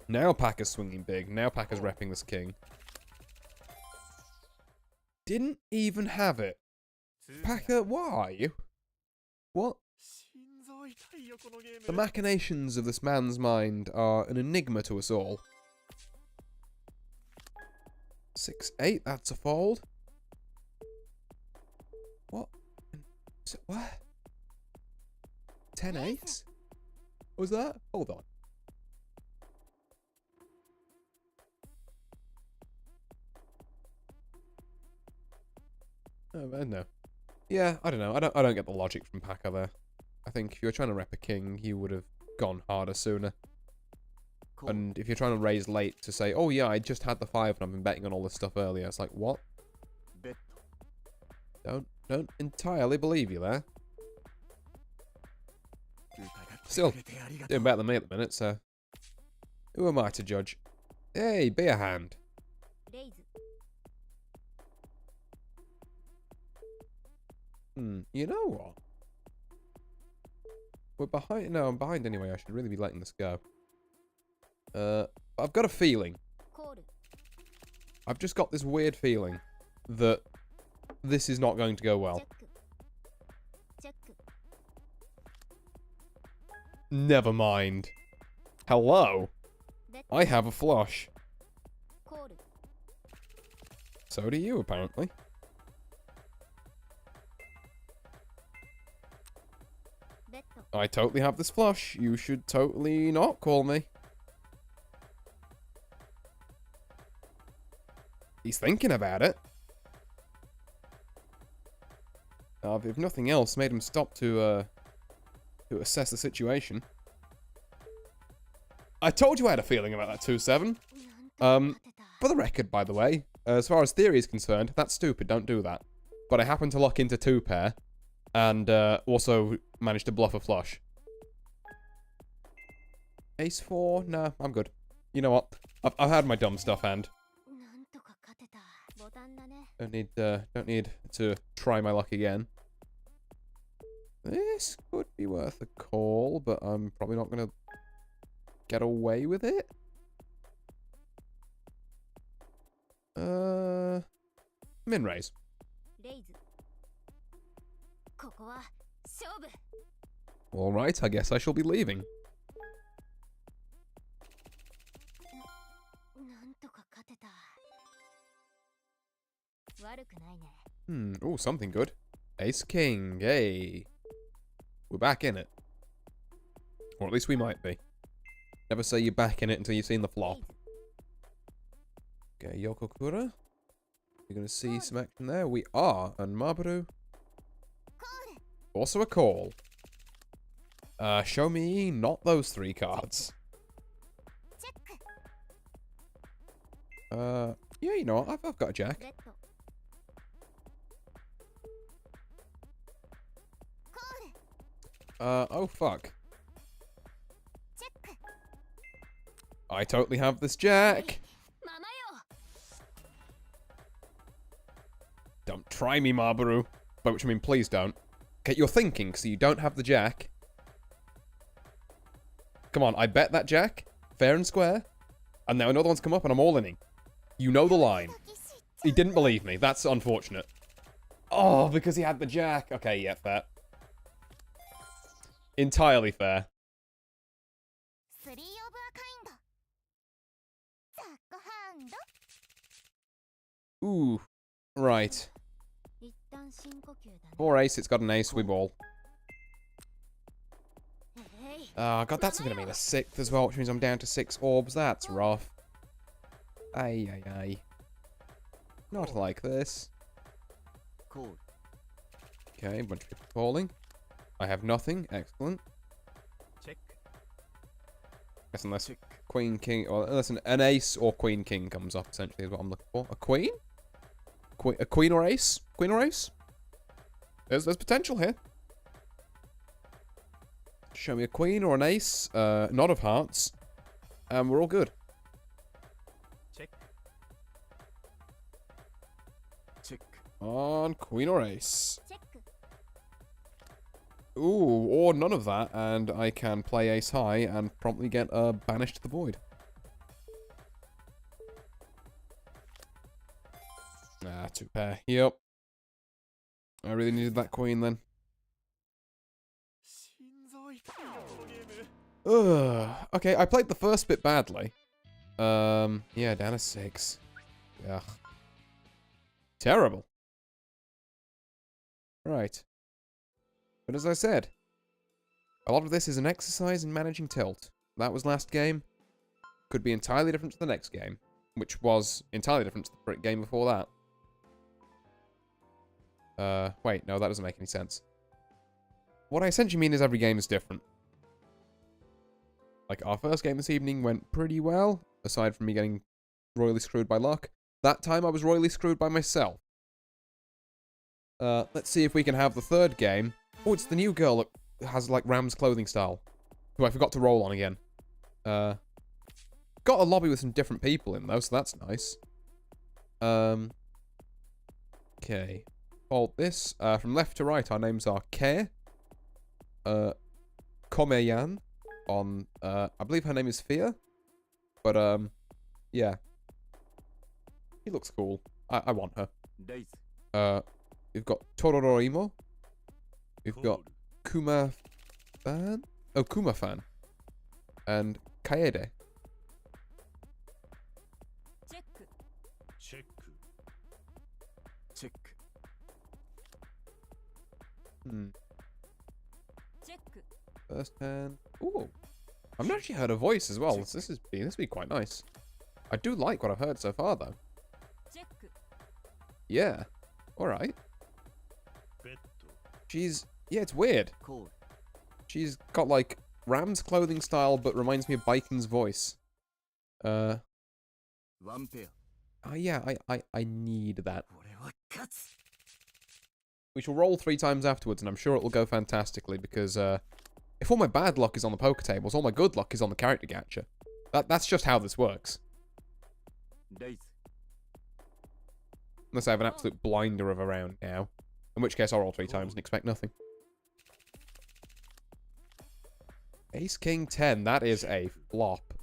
Now Packer's swinging big. Now Packer's repping this king. Didn't even have it. Packer, why? What? The machinations of this man's mind are an enigma to us all. 6-8, that's a fold. What? What? 10-8? What was that? Hold on. Oh, no. Yeah, I don't know. I don't get the logic from Packer there. I think if you were trying to rep a king, you would have gone harder sooner. Cool. And if you're trying to raise late to say, oh yeah, I just had the 5 and I've been betting on all this stuff earlier, it's like, what? Don't entirely believe you there. Still, doing better than me at the minute, so who am I to judge? Hey, be a hand. You know what? We're behind. No, I'm behind anyway. I should really be letting this go. I've got a feeling. I've just got this weird feeling that this is not going to go well. Never mind. Hello? I have a flush. So do you, apparently. I totally have this flush. You should totally not call me. He's thinking about it. If nothing else, made him stop to assess the situation. I told you I had a feeling about that 2-7. For the record, by the way, as far as theory is concerned, that's stupid. Don't do that. But I happened to lock into 2 pair. And also managed to bluff a flush. Ace 4? Nah, I'm good. You know what? I've had my dumb stuff and don't need to try my luck again. This could be worth a call, but I'm probably not gonna get away with it. Min raise. Alright, I guess I shall be leaving. Oh, something good. Ace King, hey. We're back in it. Or at least we might be. Never say you're back in it until you've seen the flop. Okay, Yokokura. You're gonna see some action there. We are, and Mabaru. Also a call. Show me not those 3 cards. Yeah, you know what? I've got a jack. Oh fuck. I totally have this jack. Don't try me, Mabaru. By which I mean, please don't. Okay, you're thinking, so you don't have the jack. Come on, I bet that jack. Fair and square. And now another one's come up and I'm all inning. You know the line. He didn't believe me. That's unfortunate. Oh, because he had the jack. Okay, yeah, fair. Entirely fair. Ooh. Right. For ace, it's got an ace, we ball. Oh, God, that's going to mean a 6th as well, which means I'm down to 6 orbs. That's rough. Ay, ay, ay. Not like this. Okay, a bunch of people falling. I have nothing. Excellent. Guess unless queen, king, or unless an ace or queen, king comes up, essentially, is what I'm looking for. A queen? A queen or ace? Queen or ace? There's potential here. Show me a queen or an ace. Not of hearts. And we're all good. Check. On queen or ace. Ooh, or none of that, and I can play ace high and promptly get banished to the void. Ah, 2 pair. Yep. I really needed that queen then. Ugh. Okay, I played the first bit badly. Yeah, down to 6. Ugh. Terrible. Right. But as I said, a lot of this is an exercise in managing tilt. That was last game. Could be entirely different to the next game, which was entirely different to the game before that. Wait, no, that doesn't make any sense. What I essentially mean is every game is different. Like, our first game this evening went pretty well, aside from me getting royally screwed by luck. That time I was royally screwed by myself. Let's see if we can have the third game. Oh, it's the new girl that has, like, Ram's clothing style. Who I forgot to roll on again. Got a lobby with some different people in, though, so that's nice. Okay. Hold this. From left to right, our names are Ke. Komeyan. On, I believe her name is Fia. But, yeah. She looks cool. I want her. We've got Torororimo. We've got Kuma-fan? Oh, Kuma-fan. And Kaede. Check. First hand. Ooh. I've not actually heard a voice as well. This will be quite nice. I do like what I've heard so far, though. Yeah. Alright. Yeah, it's weird. She's got, like, Ram's clothing style, but reminds me of Baiken's voice. Oh, yeah, I need that. We shall roll 3 times afterwards, and I'm sure it will go fantastically, because, if all my bad luck is on the poker tables, all my good luck is on the character gacha. That's just how this works. Unless I have an absolute blinder of a round now. In which case, I'll roll 3 times and expect nothing. Ace, King, 10. That is a flop.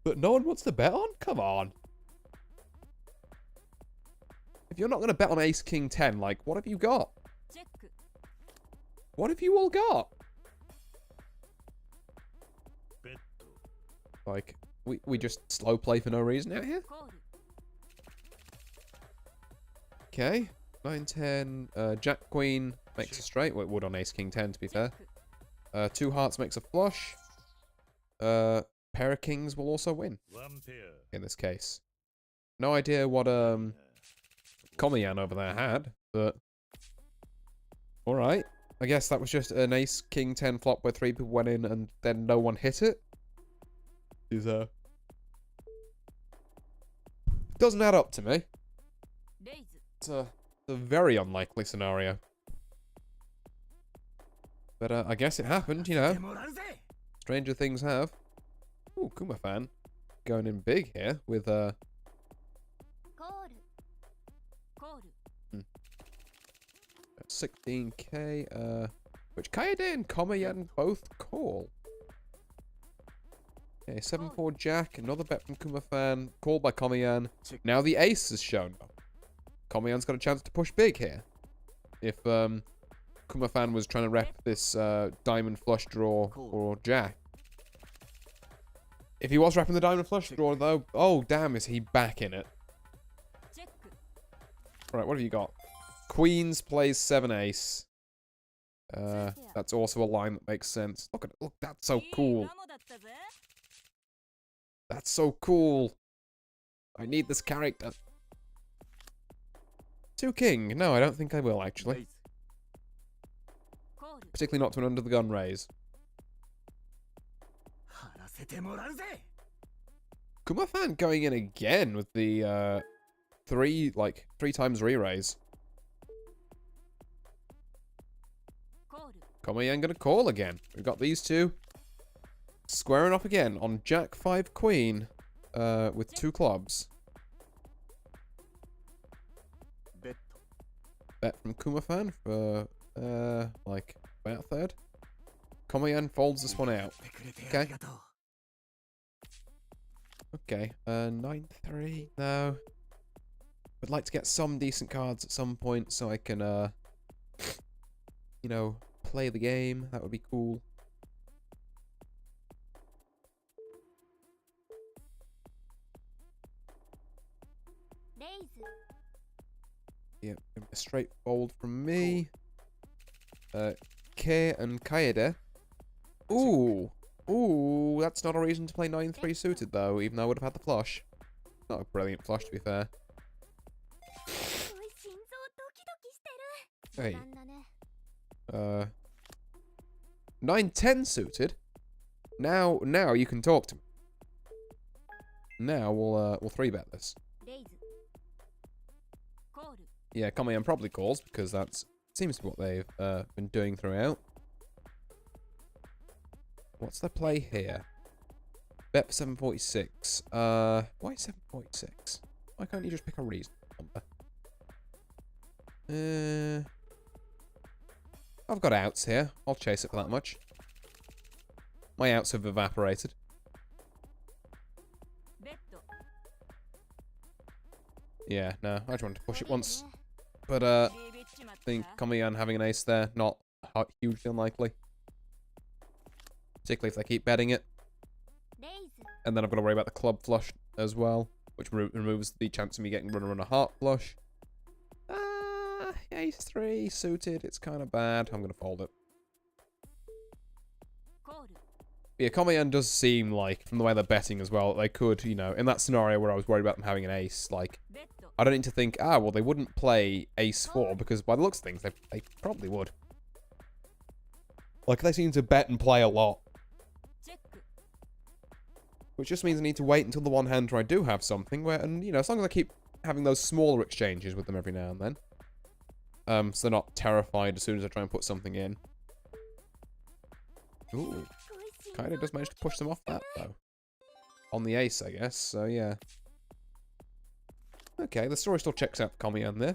But no one wants to bet on? Come on. If you're not going to bet on Ace, King, 10, like, what have you got? What have you all got? Like, we just slow play for no reason out here? Okay. 9, 10, Jack, Queen makes a straight. Well, it would on Ace, King, 10, to be fair. 2 hearts makes a flush. Pair of kings will also win. In this case. No idea what, Komiyan over there had, but... Alright. I guess that was just an Ace, King, 10 flop where 3 people went in and then no one hit it. Is, Doesn't add up to me. It's a very unlikely scenario. But I guess it happened, you know. Stranger things have. Ooh, Kuma-fan. Going in big here with 16k, which Kaede and Komayan both call. Okay, 7-4 Jack, another bet from Kuma-fan, called by Komayan. Now the ace has shown up. Komayan's got a chance to push big here. If Kuma-fan was trying to rep this diamond flush draw or Jack. If he was repping the diamond flush draw though, oh damn, is he back in it? Right, what have you got? Queens plays 7 ace. That's also a line that makes sense. Look at it. Look, that's so cool. That's so cool. I need this character. 2 king. No, I don't think I will, actually. Particularly not to an under the gun raise. Kuma-fan going in again with the 3 times re-raise. Komayan gonna call again. We've got these two squaring up again on Jack 5 Queen with 2 clubs. Bet from Kuma-fan for like about a third. Komayan folds this one out. Okay. Okay. 9-3. No. Would like to get some decent cards at some point so I can you know, play the game. That would be cool. Yep, a straight fold from me. K and Kaede. Ooh. Ooh, that's not a reason to play 9-3 suited though, even though I would have had the flush. Not a brilliant flush to be fair. Hey. 9-10 suited. Now you can talk to me. Now we'll 3-bet this. Yeah, Komayan probably calls because that seems to be what they've been doing throughout. What's the play here? Bet for 746. Why 746? Why can't you just pick a reasonable number? I've got outs here. I'll chase it for that much. My outs have evaporated. Yeah, no, I just wanted to push it once. But, I think Komayan having an ace there, not hugely unlikely. Particularly if they keep betting it. And then I've got to worry about the club flush as well, which removes the chance of me getting runner on a heart flush. Ace 3 suited, it's kind of bad. I'm going to fold it. Yeah, Komayan does seem like, from the way they're betting as well, they could, you know, in that scenario where I was worried about them having an ace, like, I don't need to think, well, they wouldn't play ace 4, because by the looks of things, they probably would. Like, they seem to bet and play a lot. Which just means I need to wait until the one hand where I do have something, where, and, you know, as long as I keep having those smaller exchanges with them every now and then. So they're not terrified as soon as I try and put something in. Ooh. Kind of does manage to push them off that, though. On the ace, I guess, so yeah. Okay, the story still checks out for Komayan there.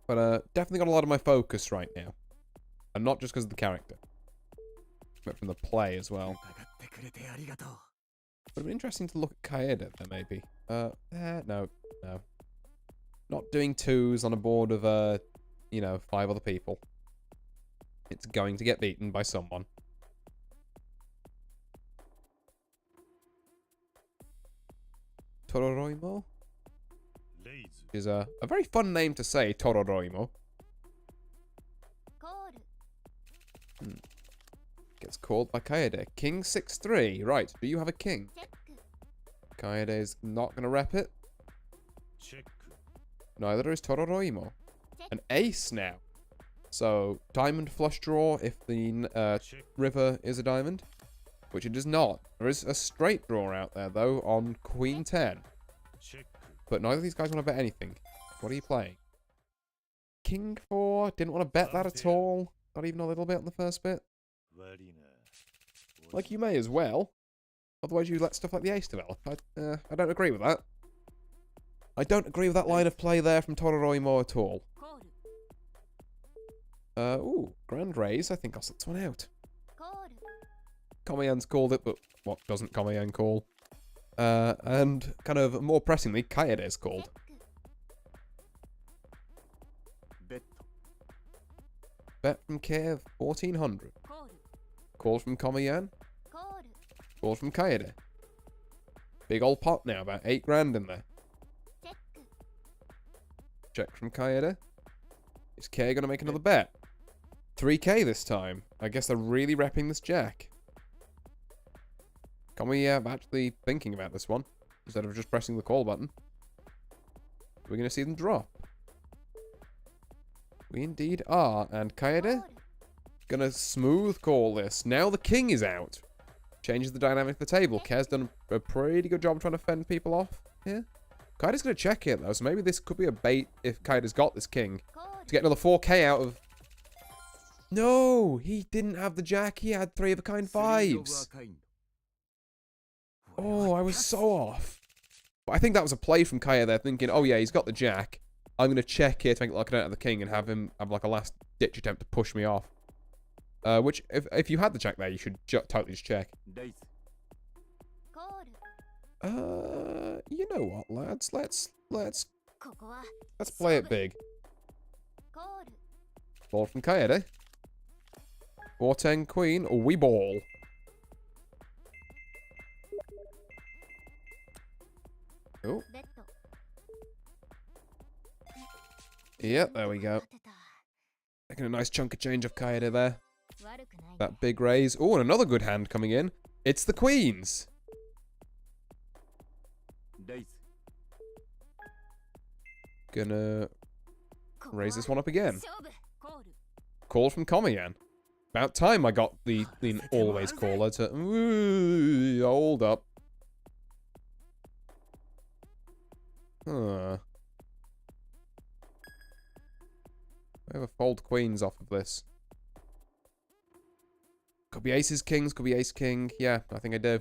But, definitely got a lot of my focus right now. And not just because of the character. But from the play as well. Would be interesting to look at Kaede there, maybe. No. Not doing 2s on a board of, you know, 5 other people. It's going to get beaten by someone. Tororoimo? Is a very fun name to say, Tororoimo. Gets called by Kaede. King 6-3. Right, do you have a king? Kaede is not going to rep it. Neither is Tororoimo. An ace now. So, diamond flush draw if the river is a diamond. Which it is not. There is a straight draw out there, though, on Queen 10. But neither of these guys want to bet anything. What are you playing? King 4? Didn't want to bet that at all. Not even a little bit on the first bit. Like, you may as well. Otherwise you let stuff like the ace develop. I don't agree with that. I don't agree with that line of play there from Tororoimo at all. Ooh, grand raise. I think I'll set this one out. Komiyan's called it, but what doesn't Komiyan call? And kind of more pressingly, Kaede's called. Bet from Kiev, 1400. Call from Komiyan. Call from Kaede. Big old pot now, about 8 grand in there. Check from Kaede. Is K going to make another bet? 3k this time. I guess they're really repping this jack. Can we actually thinking about this one instead of just pressing the call button? We're going to see them drop. We indeed are. And Kaede gonna smooth call this. Now the king is out. Changes the dynamic of the table. Kae's done a pretty good job trying to fend people off here. Kaede's gonna check it though, so maybe this could be a bait if Kaede's got this king. To get another 4k out of... No! He didn't have the jack, he had 3 of a kind 5s. Oh, I was so off. But I think that was a play from Kaede there, thinking, oh yeah, he's got the jack. I'm going to check here to make it like I don't have the king and have him have like a last ditch attempt to push me off. Which, if you had the jack there, you should totally just check. You know what, lads? Let's play it big. Ball from Kaede. 4-10 queen, or we ball. Oh. Yep, there we go. Taking a nice chunk of change of Kaede there. That big raise. Oh, and another good hand coming in. It's the queens. Gonna raise this one up again. Call from Komiyan. About time I got the always caller to... Ooh, hold up. Huh. I have a fold queens off of this. Could be aces, kings, could be ace, king. Yeah, I think I do.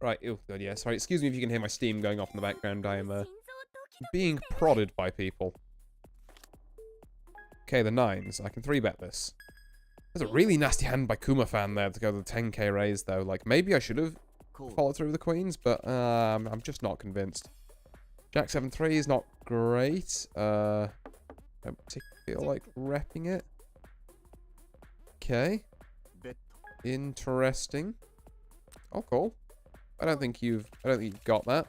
Right, oh god, yeah, sorry, excuse me if you can hear my steam going off in the background. I am being prodded by people. Okay, the 9s. I can 3-bet this. There's a really nasty hand by Kuma-fan there to go to the 10k raise, though. Like, maybe I should have followed through with the queens, but I'm just not convinced. Jack 7-3 is not great. Don't particularly feel like repping it. Okay. Interesting. Oh, cool. I don't think you've got that.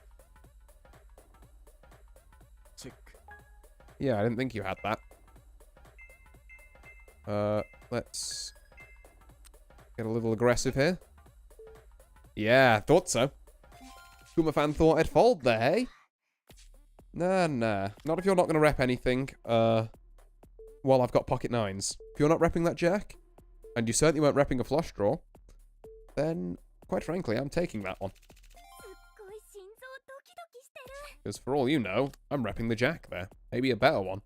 Yeah, I didn't think you had that. Let's get a little aggressive here. Yeah, thought so. Kuma-fan thought I'd fold there, hey? Nah. Not if you're not going to rep anything. Well, I've got pocket 9s. If you're not repping that jack, and you certainly weren't repping a flush draw, then, quite frankly, I'm taking that one. Because for all you know, I'm repping the jack there. Maybe a better one.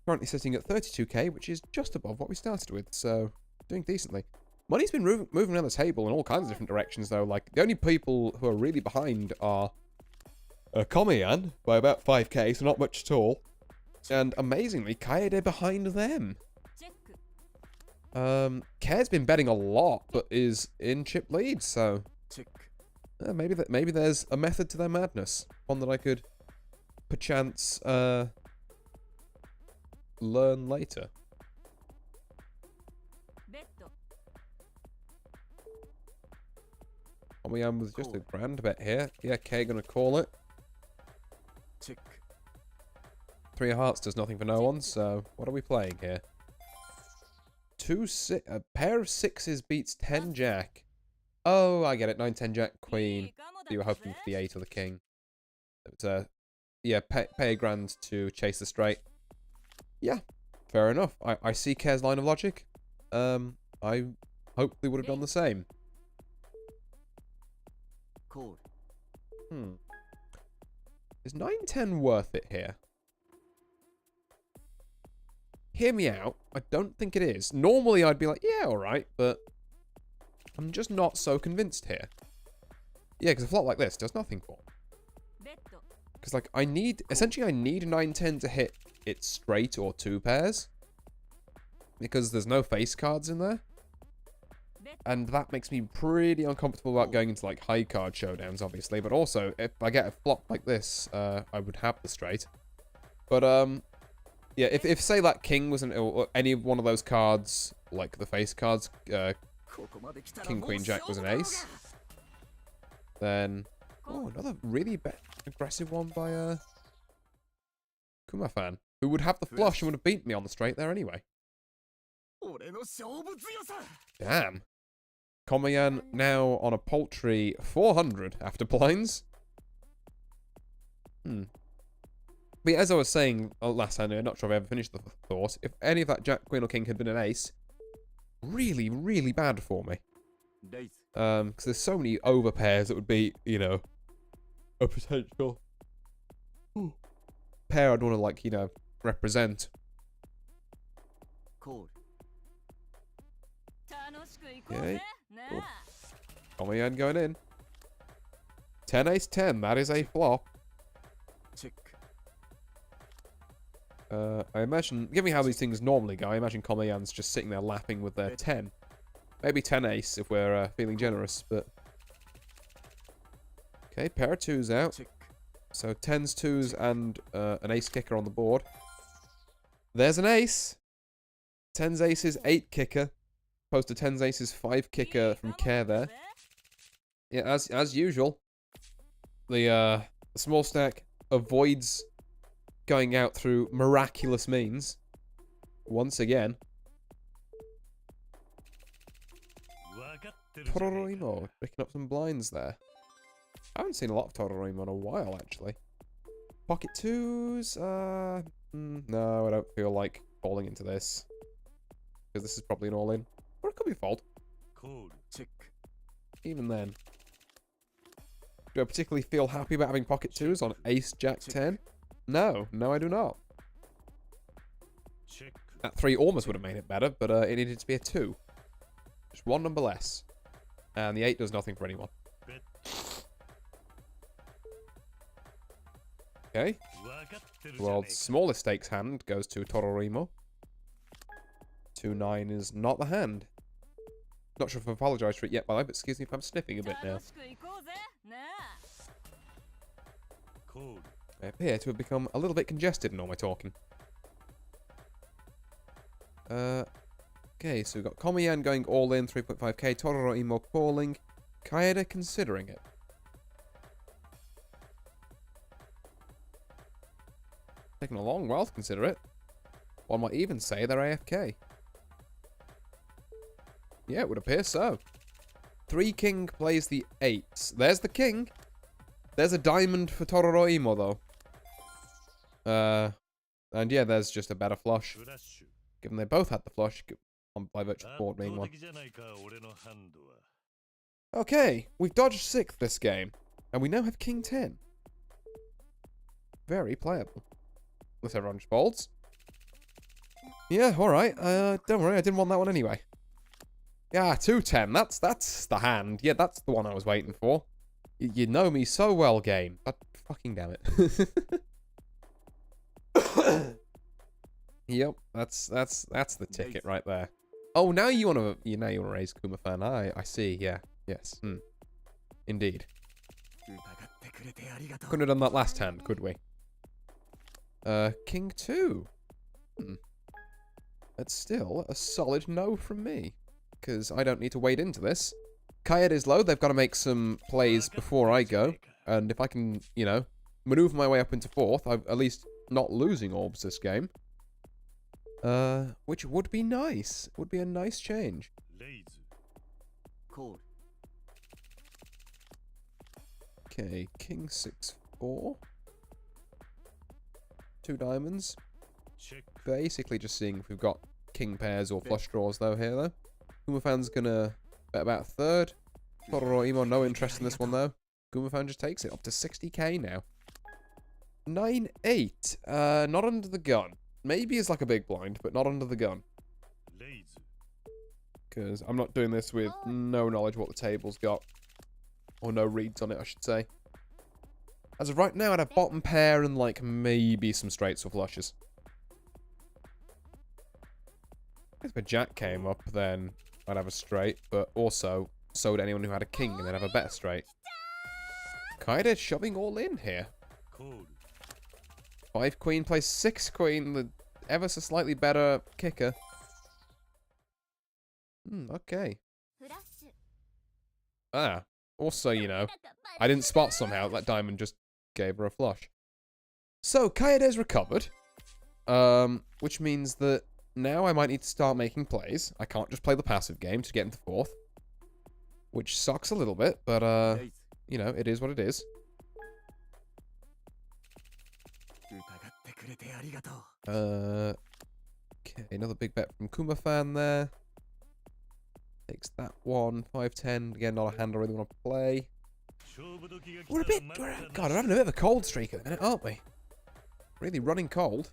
Currently sitting at 32k, which is just above what we started with, so doing decently. Money's been moving around the table in all kinds of different directions, though. Like, the only people who are really behind are Komiyan by about 5k, so not much at all. And amazingly, Kaede behind them. Kae's been betting a lot, but is in chip lead, so maybe there's a method to their madness. One that I could perchance learn later. Komiyan with just a grand bet here. Yeah, Kae gonna call it. Three of hearts does nothing for no one, so what are we playing here? A pair of sixes beats 10 jack. Oh, I get it. 9, 10 jack, queen. You were hoping for the 8 or the king. It's yeah, pay a grand to chase the straight. Yeah, fair enough. I see Care's line of logic. I hopefully would have done the same. Is 9, 10 worth it here? Hear me out. I don't think it is. Normally I'd be like, yeah, alright, but I'm just not so convinced here. Yeah, because a flop like this does nothing for me. Because, like, essentially I need 9, 10 to hit it straight or 2 pairs. Because there's no face cards in there. And that makes me pretty uncomfortable about going into, like, high card showdowns, obviously. But also, if I get a flop like this, I would have the straight. But, yeah, if say that king was or any one of those cards, like the face cards, king, queen, jack was an ace, then... Oh, another really aggressive one by, Kuma-fan, who would have the flush and would have beaten me on the straight there anyway. Damn. Komayan now on a paltry 400 after blinds. But as I was saying last time, I'm not sure if I ever finished the thought, if any of that jack, queen, or king had been an ace, really, really bad for me. Because there's so many over pairs that would be, you know, a potential pair I'd want to, like, you know, represent. Okay. Komayan going in. 10 ace 10, that is a flop. I imagine, given how these things normally go, I imagine Komayan's just sitting there laughing with their 10. Maybe 10 ace if we're feeling generous, but... Okay, pair of 2s out. So 10s, 2s, and an ace kicker on the board. There's an ace! 10s, aces, 8 kicker. Opposed to 10s, aces, 5 kicker from Care there. Yeah, as usual. The small stack avoids going out through miraculous means. Once again. Tororimo, picking up some blinds there. I haven't seen a lot of Tororimo in a while, actually. Pocket 2s, no, I don't feel like falling into this. Because this is probably an all-in. Or it could be a fold. Even then. Do I particularly feel happy about having pocket 2s on ace, jack, 10? No, I do not. That 3 almost would have made it better, but it needed to be a 2. Just one number less. And the 8 does nothing for anyone. Okay. World's smallest stakes hand goes to Tororimo. 2-9 is not the hand. Not sure if I've apologised for it yet, by the way, but excuse me if I'm sniffing a bit now. I appear to have become a little bit congested in all my talking. Okay, so we've got Komayan going all in, 3.5k, Tororimo calling, Kaede considering it. Taking a long while to consider it. One might even say they're AFK. Yeah, it would appear so. 3 king plays the 8s. There's the king. There's a diamond for Tororimo, though. And yeah, there's just a better flush. Given they both had the flush, by virtue of the board being one. Okay, we've dodged 6th this game. And we now have king 10. Very playable. Unless everyone just folds. Yeah, alright. Don't worry, I didn't want that one anyway. Yeah, 2-10. That's the hand. Yeah, that's the one I was waiting for. You know me so well, game. But fucking damn it. Yep, that's the ticket right there. Oh, now you want to raise Kuma-fan. I see. Yeah. Yes. Indeed. Couldn't have done that last hand, could we? King 2. That's still a solid no from me. Because I don't need to wade into this. Kaede is low. They've got to make some plays before I go. And if I can, you know, maneuver my way up into 4th, I've at least not losing orbs this game. Which would be nice. Would be a nice change. Okay, king 6-4. 2 diamonds. Basically just seeing if we've got king pairs or flush draws though here though. Gumafan's gonna bet about 1/3. Totoro Imo, no interest in this one though. Gumafan just takes it up to 60k now. 9-8. Not under the gun. Maybe it's like a big blind, but not under the gun. Because I'm not doing this with no knowledge what the table's got. Or no reads on it, I should say. As of right now, I'd have bottom pair and like maybe some straights or flushes. If a jack came up, then I'd have a straight, but also so would anyone who had a king and then have a better straight. Kaede shoving all in here. 5 queen plays 6 queen, the ever so slightly better kicker. Okay. Ah, also, you know, I didn't spot somehow that diamond just gave her a flush. So, Kaede's recovered. Which means that now I might need to start making plays. I can't just play the passive game to get into 4th. Which sucks a little bit, but, you know, it is what it is. Okay, another big bet from Kumafan there. Takes that one. 5-10. Again, not a hand I really want to play. God, we're having a bit of a cold streak at the minute, aren't we? Really running cold.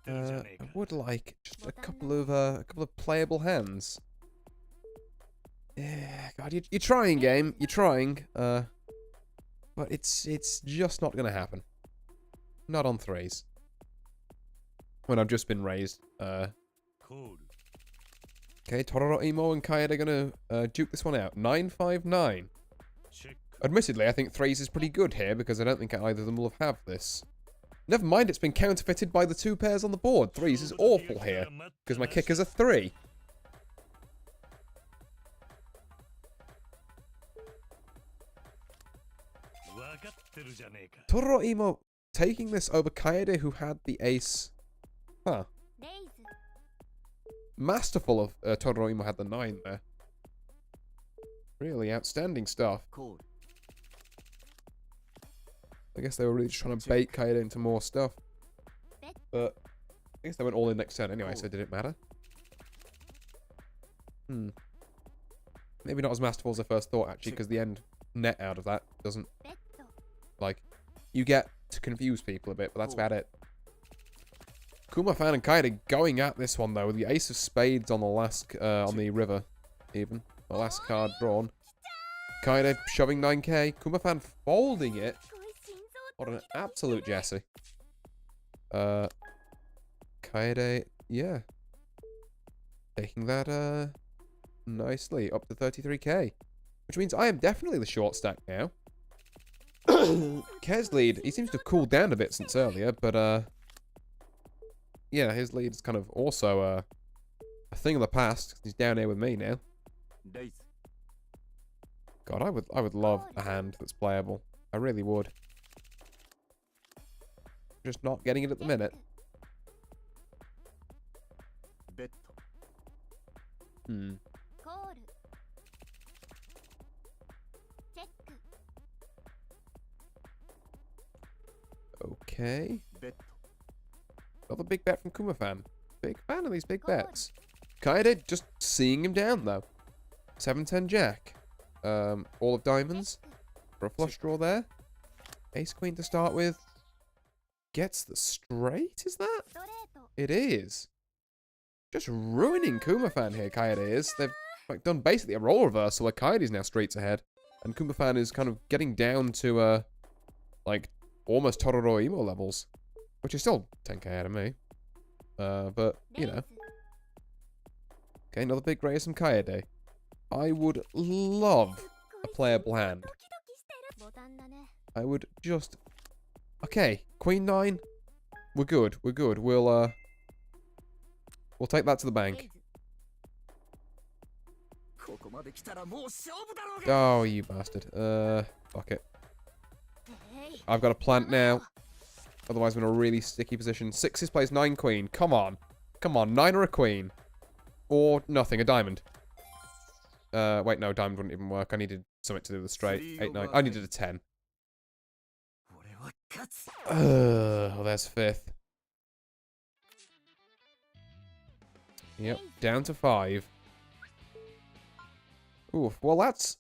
I would like just a couple of playable hands. Yeah, God, you're trying, game. You're trying. But it's just not gonna happen. Not on 3s. When I've just been raised. Okay, Tororo Imo and Kaede are gonna duke this one out. 9-5-9. Admittedly, I think 3s is pretty good here because I don't think either of them will have this. Never mind, it's been counterfeited by the 2 pairs on the board. 3s is awful here because my kicker's a 3. Tororo Imo taking this over Kaede, who had the ace. Huh. Masterful of Tororo Imo had the 9 there. Really outstanding stuff. I guess they were really just trying to bait Kaede into more stuff. But I guess they went all in next turn anyway, so it didn't matter. Maybe not as masterful as I first thought, actually, because the end net out of that doesn't... Like, you get to confuse people a bit, but that's about it. Kumafan and Kaede going at this one, though, with the ace of spades on the last... on the river, even. The last card drawn. Kaede shoving 9k. Kumafan folding it. What an absolute Jesse. Kaede, yeah. Taking that, nicely up to 33k. Which means I am definitely the short stack now. Kez lead, he seems to have cooled down a bit since earlier, but, yeah, his lead is kind of also, a thing of the past. He's down here with me now. God, I would love a hand that's playable. I really would. Just not getting it at the minute. Okay. Another big bet from Kumafan. Big fan of these big bets. Kaede just seeing him down though. 7-10 jack. All of diamonds. For a flush draw there. Ace queen to start with. Gets the straight, is that? It is. Just ruining Kumafan here, Kaede is. They've like done basically a role reversal where Kaede's now straights ahead. And Kumafan is kind of getting down to, like, almost Tororo Imo levels. Which is still 10k out of me. But, you know. Okay, another big raise from Kaede. I would love a playable hand. I would just... Okay, Queen 9. We're good, we're good. We'll take that to the bank. Oh, you bastard. Fuck it. I've got a plant now. Otherwise, I'm in a really sticky position. Sixes plays 9 queen. Come on. Come on, 9 or a queen. Or nothing, a diamond. Wait, no, diamond wouldn't even work. I needed something to do with the straight. 8, 9. I needed a 10. Oh, there's 5th. Yep, down to 5. Oof, well that's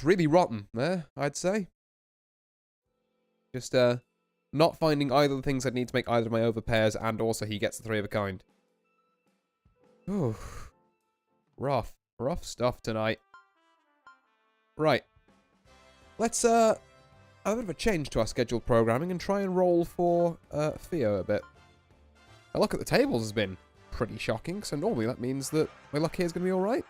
really rotten there, I'd say. Just, not finding either of the things I'd need to make either of my overpairs, and also he gets the 3 of a kind. Oof. Rough. Rough stuff tonight. Right. Let's, have a bit of a change to our scheduled programming and try and roll for, Theo a bit. A look at the tables has been pretty shocking, so normally that means that my luck here is going to be alright.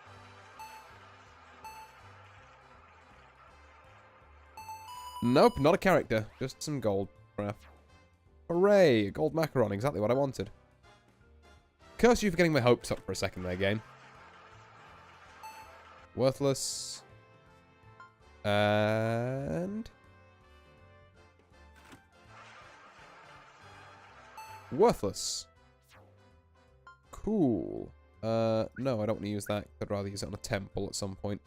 Nope, not a character. Just some gold crap. Hooray! Gold macaron, exactly what I wanted. Curse you for getting my hopes up for a second there, game. Worthless. And... worthless. Cool. No, I don't want to use that. I'd rather use it on a temple at some point.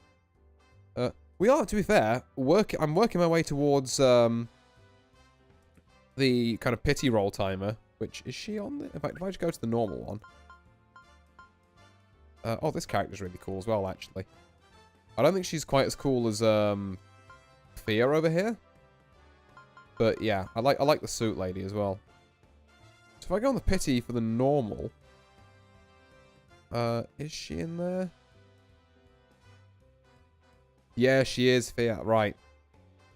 We are, to be fair, I'm working my way towards, the kind of pity roll timer. Which, is she on the... in fact, if I just go to the normal one. Oh, this character's really cool as well, actually. I don't think she's quite as cool as, Fia over here. But, yeah, I like the suit lady as well. So if I go on the pity for the normal... is she in there? Yeah, she is, Fia, right.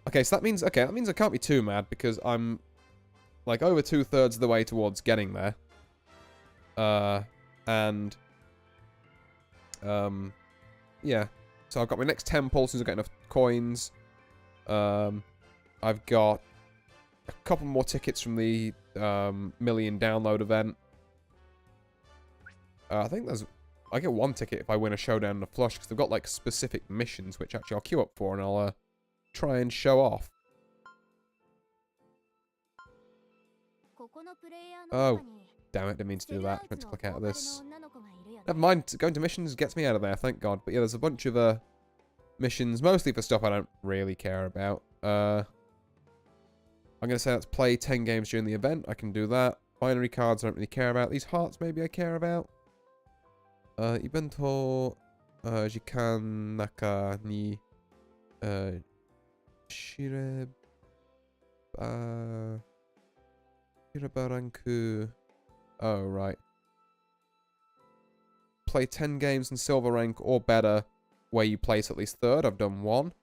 Okay, so that means I can't be too mad, because I'm, like, over 2/3 of the way towards getting there. Yeah. So I've got my next temple as soon as I get enough coins. I've got a couple more tickets from the, million download event. I think I get 1 ticket if I win a showdown and a flush, because they've got, like, specific missions, which actually I'll queue up for, and I'll, try and show off. Oh, damn it, didn't mean to do that. I meant to click out of this. Never mind, going to missions gets me out of there, thank God. But yeah, there's a bunch of, missions, mostly for stuff I don't really care about. I'm going to say let's play 10 games during the event. I can do that. Binary cards I don't really care about. These hearts maybe I care about. Ibento, jikan naka ni, shirabaranku. Oh, right. Play 10 games in silver rank or better, where you place at least 3rd. I've done 1.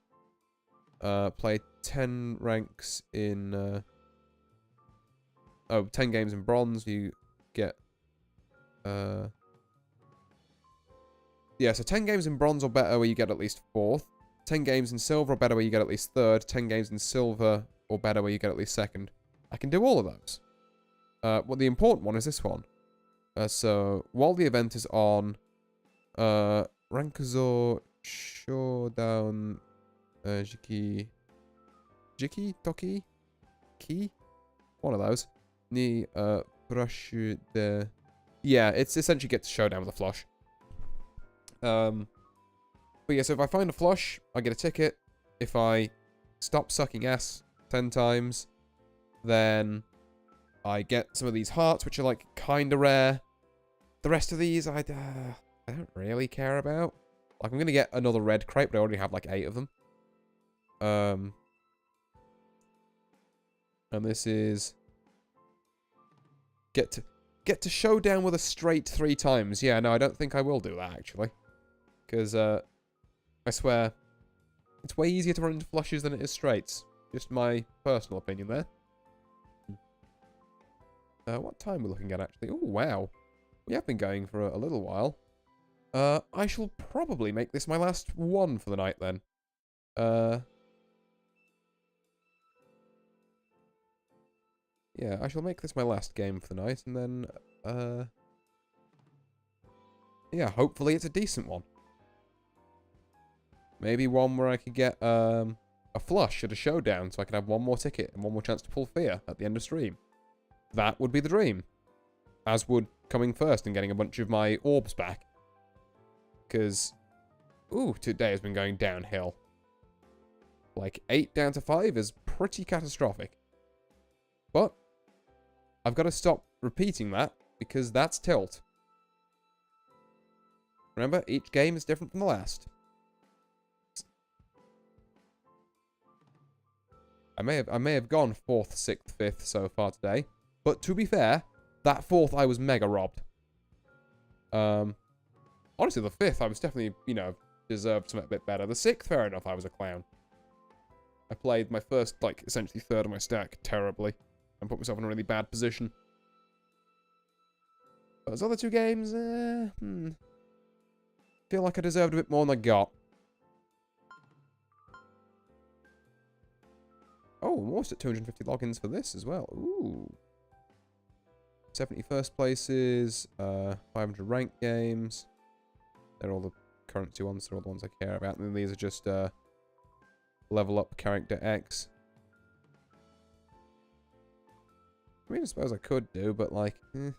Play 10 ranks in, 10 games in bronze, you get, yeah, so 10 games in bronze or better where you get at least 4th. 10 games in silver or better where you get at least 3rd. 10 games in silver or better where you get at least 2nd. I can do all of those. Well, the important one is this one. So, while the event is on, Rankuzo Showdown, Jiki, Toki? Ki? One of those. Ni, brush the... Yeah, it's essentially get to showdown with a flush. But yeah, so if I find a flush, I get a ticket. If I stop sucking ass 10 times, then I get some of these hearts, which are, like, kind of rare. The rest of these, I don't really care about. Like, I'm going to get another red crate, but I already have, like, 8 of them. And this is... Get to showdown with a straight 3 times. Yeah, no, I don't think I will do that, actually. Because, I swear, it's way easier to run into flushes than it is straights. Just my personal opinion there. What time we're looking at, actually? Oh, wow. We have been going for a little while. I shall probably make this my last one for the night, then. Yeah, I shall make this my last game for the night, and then, yeah, hopefully it's a decent one. Maybe one where I could get, a flush at a showdown, so I can have 1 more ticket and 1 more chance to pull Fear at the end of stream. that would be the dream. As would coming first and getting a bunch of my orbs back. Because, ooh, today has been going downhill. Like, 8 down to 5 is pretty catastrophic. But, I've got to stop repeating that, because that's tilt. Remember, each game is different from the last. I may have gone 4th, 6th, 5th so far today. But to be fair, that 4th I was mega robbed. Honestly, the 5th I was definitely, you know, deserved something a bit better. The 6th, fair enough, I was a clown. I played my first, like, essentially 3rd of my stack terribly. And put myself in a really bad position. But those other 2 games, feel like I deserved a bit more than I got. Oh, almost at 250 logins for this as well. Ooh. 71st places, 500 ranked games. They're all the currency ones. They're all the ones I care about. And then these are just level up character X. I mean, I suppose I could do, but like, do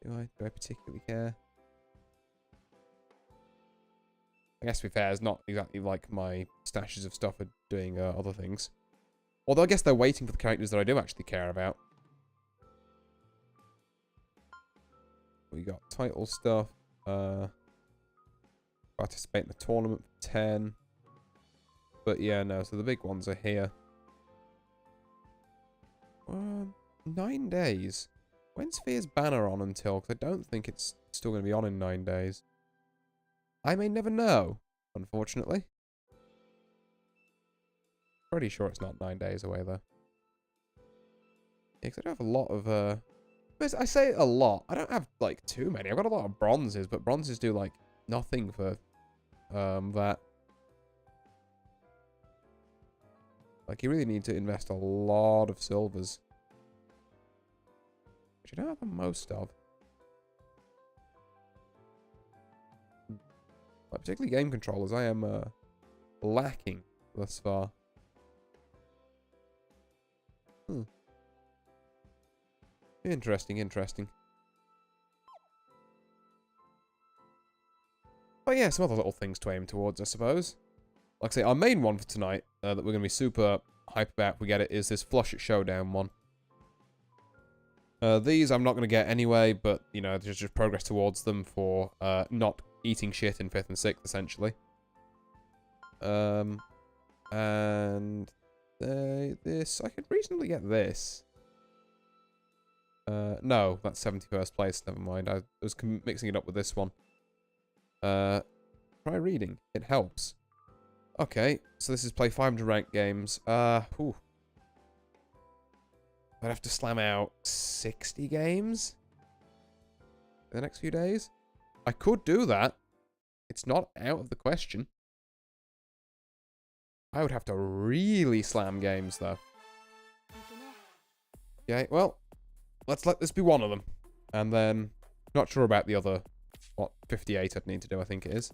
I particularly care? I guess to be fair, it's not exactly like my stashes of stuff are doing other things. Although I guess they're waiting for the characters that I do actually care about. We got title stuff. Participate in the tournament for 10. But yeah, no, so the big ones are here. 9 days. When's Fear's banner on until? Because I don't think it's still going to be on in 9 days. I may never know, unfortunately. Pretty sure it's not 9 days away, though. Yeah, because I don't have a lot of, I say a lot. I don't have, like, too many. I've got a lot of bronzes, but bronzes do, like, nothing for, that. Like, you really need to invest a lot of silvers. Which I don't have the most of. Particularly game controllers, I am lacking thus far. Interesting, interesting. But yeah, some other little things to aim towards, I suppose. Like I say, our main one for tonight, that we're going to be super hype about if we get it, is this Flush It Showdown one. These I'm not going to get anyway, but, you know, just progress towards them for not eating shit in 5th and 6th, essentially. And this, I could reasonably get this. No, that's 71st place, never mind. I was mixing it up with this one. Try reading, it helps. Okay, so this is play 500 ranked games. Whew. I'd have to slam out 60 games in the next few days. I could do that. It's not out of the question. I would have to really slam games, though. Okay, well, let's let this be one of them. And then, not sure about the other, what, 58 I'd need to do, I think it is.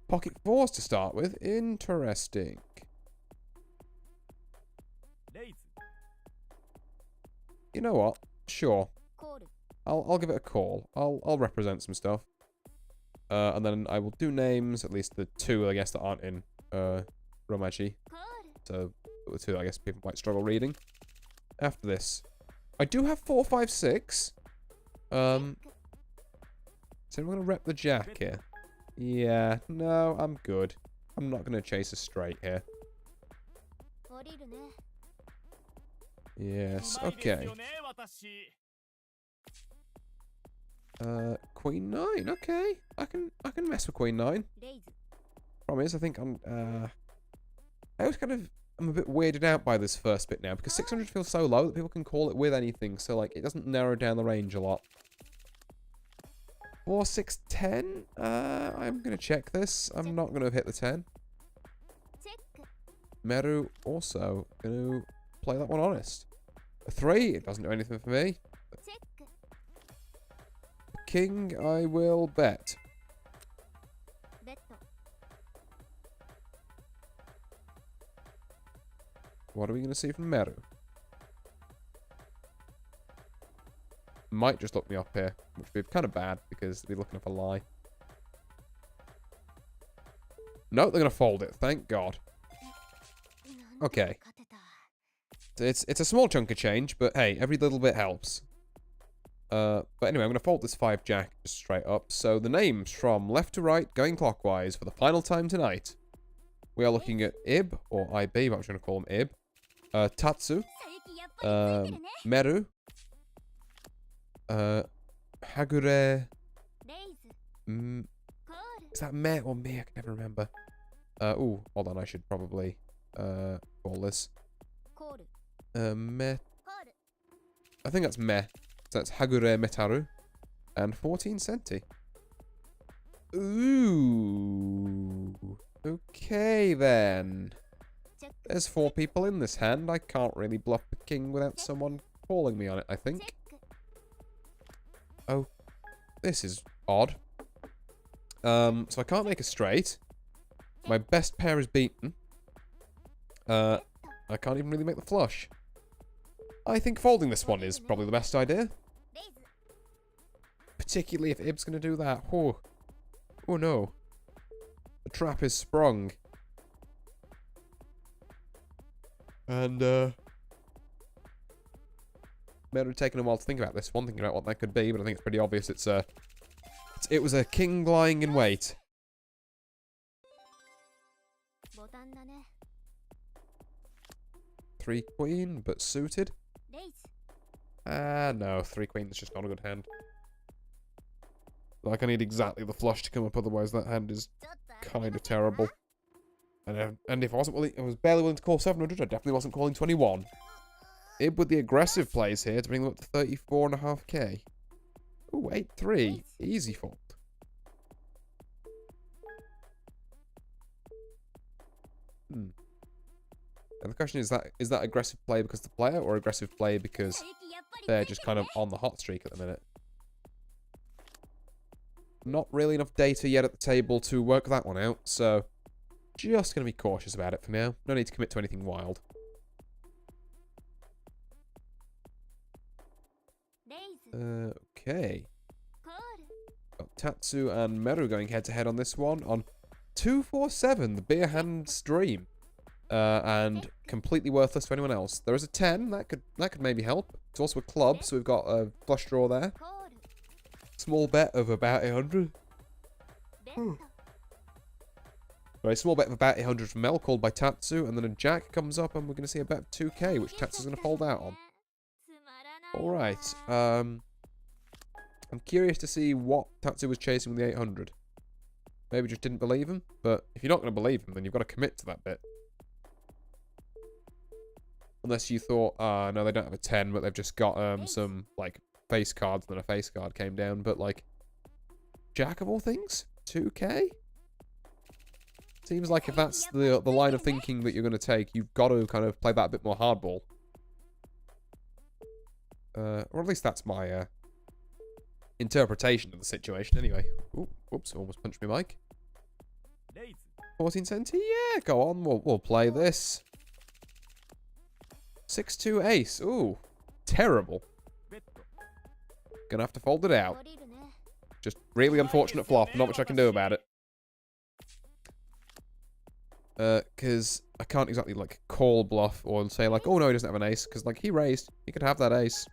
Pocket 4s to start with. Interesting. You know what? Sure. I'll give it a call. I'll represent some stuff. And then I will do names, at least the 2, I guess, that aren't in Romaji. So, the 2 I guess people might struggle reading. After this. I do have 4, 5, 6. So I'm going to rep the jack here. Yeah, no, I'm good. I'm not going to chase a straight here. Yes, okay. Queen 9, okay. I can mess with Queen 9. Problem is, I think I'm I always kind of am a bit weirded out by this first bit now, because 600 feels so low that people can call it with anything, so like it doesn't narrow down the range a lot. 4, 6, 10? I'm gonna check this. I'm not gonna hit the 10. Meru also gonna play that one honest. A 3, it doesn't do anything for me. King, I will bet. What are we going to see from Meru? might just look me up here, which would be kind of bad because they'd be looking up a lie. No, they're going to fold it. Thank God. Okay. It's a small chunk of change, but hey, every little bit helps. But anyway, I'm going to fold this 5 jack just straight up. So the names from left to right, going clockwise for the final time tonight. We are looking at Ib, or IB, but I'm just going to call him Ib. Tatsu. Meru. Hagure. Is that Me or Me? I can never remember. Ooh, hold on, I should probably call this. Me. I think that's Me. So that's Hagure Metaru. And 14 centi. Ooh. Okay then. There's 4 people in this hand. I can't really bluff the king without someone calling me on it, I think. Oh. This is odd. So I can't make a straight. My best pair is beaten. I can't even really make the flush. I think folding this one is probably the best idea. Particularly if Ib's going to do that. Oh. Oh no. The trap is sprung. And, may have taken a while to think about this one, thinking about what that could be, but I think it's pretty obvious it was a king lying in wait. 3 queen, but suited. No, 3 queen is just not a good hand. Like, I need exactly the flush to come up, otherwise that hand is kind of terrible. And if I was barely willing to call 700, I definitely wasn't calling 21. Ib with the aggressive plays here to bring them up to 34.5k. Ooh, 8-3. Easy fold. And the question is that aggressive play because of the player, or aggressive play because they're just kind of on the hot streak at the minute? Not really enough data yet at the table to work that one out, so just going to be cautious about it for now. No need to commit to anything wild. Okay. Got Tatsu and Meru going head-to-head on this one on 247, the beer hand's dream. And completely worthless to anyone else. There is a 10, that could maybe help. It's also a club, so we've got a flush draw there. Small bet of about 100. Right, small bet of about 100 from Mel, called by Tatsu, and then a jack comes up, and we're going to see a bet of 2k, which Tatsu's going to fold out on. Alright, I'm curious to see what Tatsu was chasing with the 800. Maybe just didn't believe him, but if you're not going to believe him, then you've got to commit to that bit. Unless you thought, no, they don't have a 10, but they've just got some, like, face cards, and then a face card came down, but, like, jack of all things? 2k? Seems like if that's the line of thinking that you're going to take, you've got to kind of play that a bit more hardball. Or at least that's my interpretation of the situation anyway. Ooh, whoops, almost punched my mic. 14 centi? Yeah, go on, we'll play this. 6-2 ace. Ooh, terrible. Gonna have to fold it out. Just really unfortunate flop, not much I can do about it. Because I can't exactly, like, call bluff or say, like, oh no, he doesn't have an ace, because, like, he raised. He could have that ace.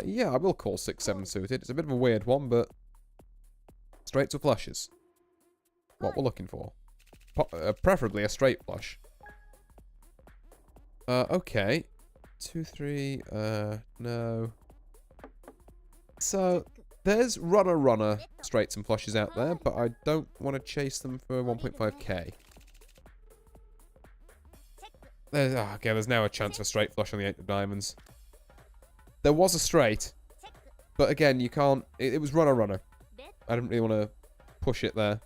Yeah, I will call 6-7 suited. It's a bit of a weird one, but straights or flushes. What we're looking for. Preferably a straight flush. Okay. 2-3, no. So, there's runner straights and flushes out there, but I don't want to chase them for 1.5k. Okay, there's now a chance for a straight flush on the 8 of diamonds. There was a straight, but again, you can't... It was runner. I didn't really want to push it there.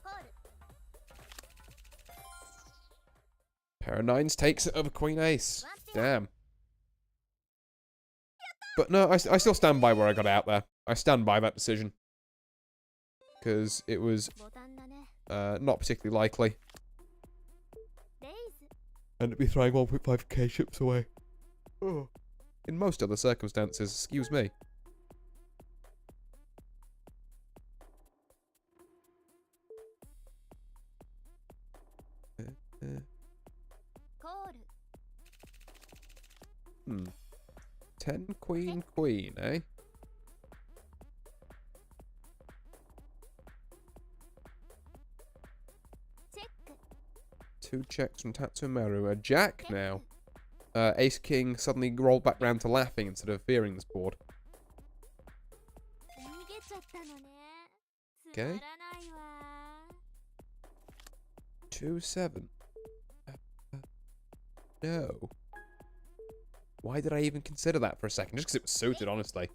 Pair of 9s takes it over queen ace. Damn. But no, I still stand by where I got out there. I stand by that decision. Because it was not particularly likely. And it'd be throwing 1.5k chips away. Oh. In most other circumstances, excuse me. 10 queen queen, eh? Two checks from Tatsumaru. A jack now. Ace King suddenly rolled back round to laughing instead of fearing this board. Okay. 2-7. No. Why did I even consider that for a second? Just because it was suited, honestly.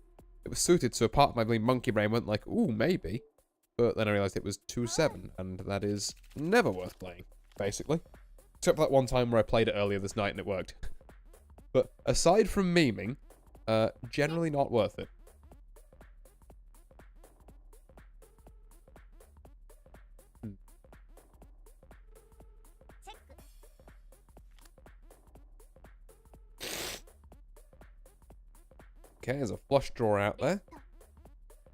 It was suited, so a part of my monkey brain went like, ooh, maybe. But then I realised it was 2-7, and that is never worth playing, basically. Except for that one time where I played it earlier this night and it worked. But aside from memeing, generally not worth it. Okay, there's a flush draw out there.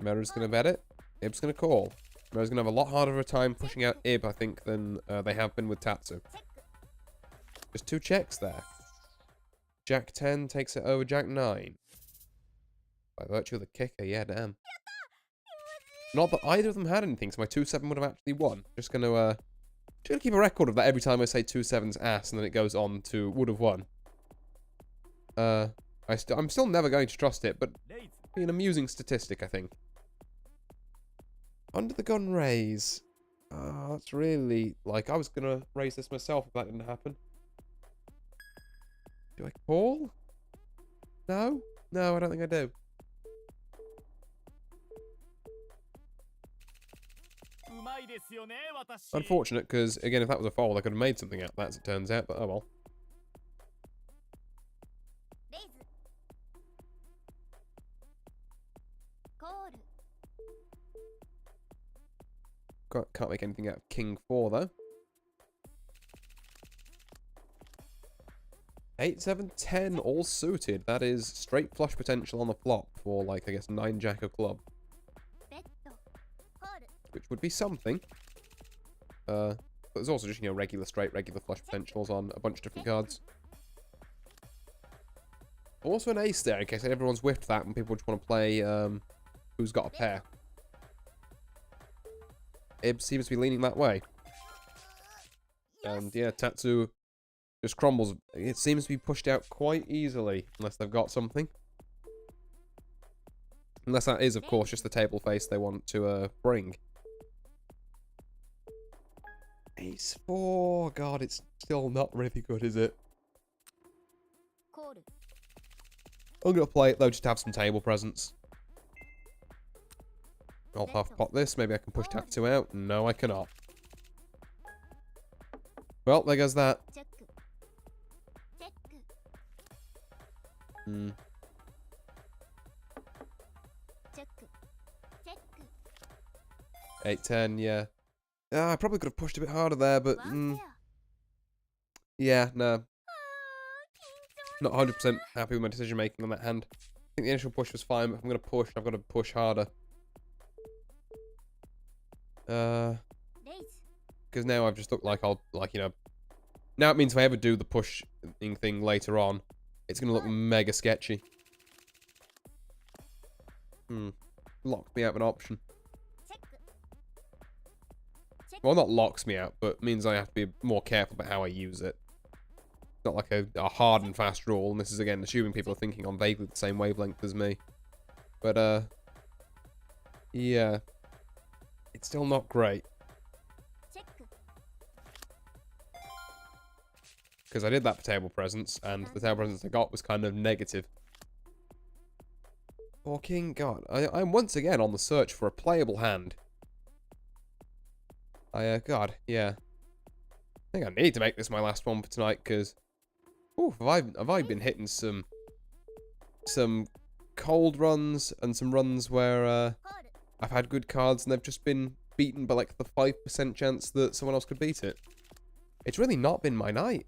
Meru's going to bet it. Ib's going to call. Meru's going to have a lot harder of a time pushing out Ib, I think, than they have been with Tatsu. Just two checks there. Jack 10 takes it over Jack 9. By virtue of the kicker, yeah, damn. Not that either of them had anything, so my 2-7 would have actually won. Just gonna keep a record of that every time I say 2-7's ass, and then it goes on to would have won. I'm still never going to trust it, but it'd be an amusing statistic, I think. Under the gun raise. That's really, like, I was gonna raise this myself if that didn't happen. Do I call? No? No, I don't think I do. Unfortunate, because, again, if that was a fold, I could have made something out of that, as it turns out, but oh well. Can't make anything out of King 4, though. 8, 7, 10, all suited. That is straight flush potential on the flop for, like, I guess, 9 jack of club. Which would be something. But there's also just, you know, regular flush potentials on a bunch of different cards. Also an ace there, in case everyone's whiffed that and people just want to play who's got a pair. Ib seems to be leaning that way. And yeah, Tatsu just crumbles. It seems to be pushed out quite easily, unless they've got something. Unless that is, of course, just the table face they want to bring. Ace 4. God, it's still not really good, is it? I'm going to play it, though, just to have some table presence. I'll half pot this. Maybe I can push Tatsu out. No, I cannot. Well, there goes that. 8-10, yeah. I probably could have pushed a bit harder there, but... yeah, no. Not 100% happy with my decision making on that hand. I think the initial push was fine, but if I'm going to push, I've got to push harder. Because now I've just looked like I'll, like, you know... Now it means if I ever do the pushing thing later on, it's going to look mega sketchy. Locked me out of an option. Well, not locks me out, but means I have to be more careful about how I use it. It's not like a hard and fast rule, and this is, again, assuming people are thinking on vaguely the same wavelength as me. But, yeah. It's still not great. Because I did that for table presence, and the table presence I got was kind of negative. Oh, King, God. I'm once again on the search for a playable hand. God, yeah. I think I need to make this my last one for tonight, because... have I been hitting some cold runs, and some runs where, I've had good cards, and they've just been beaten by, like, the 5% chance that someone else could beat it. It's really not been my night.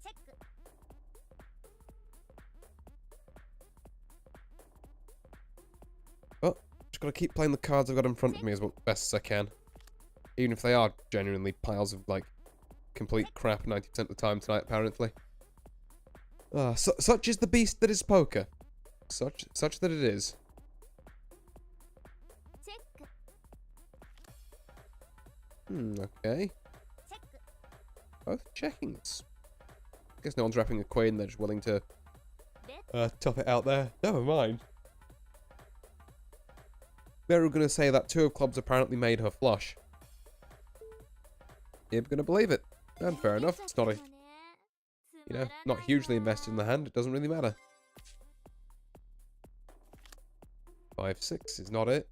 But, just gotta keep playing the cards I've got in front of me as best as I can. Even if they are genuinely piles of, like, complete crap 90% of the time tonight, apparently. Such is the beast that is poker. Such that it is. Okay. Both checkings. Guess no one's wrapping a queen, they're just willing to top it out there. Never mind. They're gonna say that 2 of clubs apparently made her flush. You're gonna believe it. And fair enough, it's not a... You know, not hugely invested in the hand, it doesn't really matter. 5-6 is not it.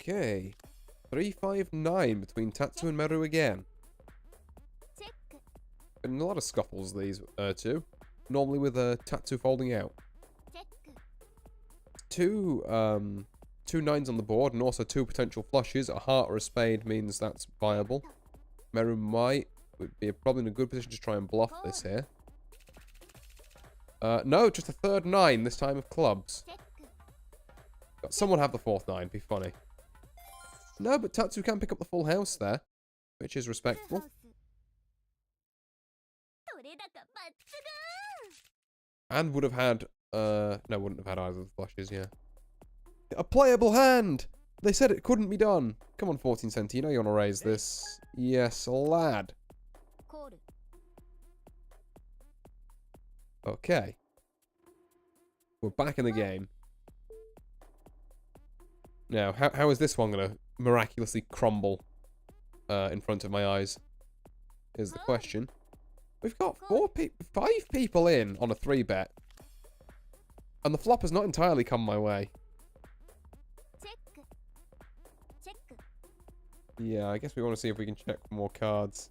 Okay. 3-5-9 between Tatsu and Meru again. Been a lot of scuffles, these two. Normally with Tatsu folding out. Two 9s on the board and also 2 potential flushes. A heart or a spade means that's viable. Meru would be probably in a good position to try and bluff this here. No, just a 3rd 9, this time of clubs. Someone have the 4th 9, be funny. No, but Tatsu can pick up the full house there, which is respectable. And would have had, no, wouldn't have had either of the flushes, yeah. A playable hand! They said it couldn't be done. Come on, 14 centi, you know you want to raise this. Yes, lad. Okay. We're back in the game. Now, how is this one going to miraculously crumble in front of my eyes? Is the question. We've got 5 people in on a 3-bet. And the flop has not entirely come my way. Yeah, I guess we want to see if we can check for more cards.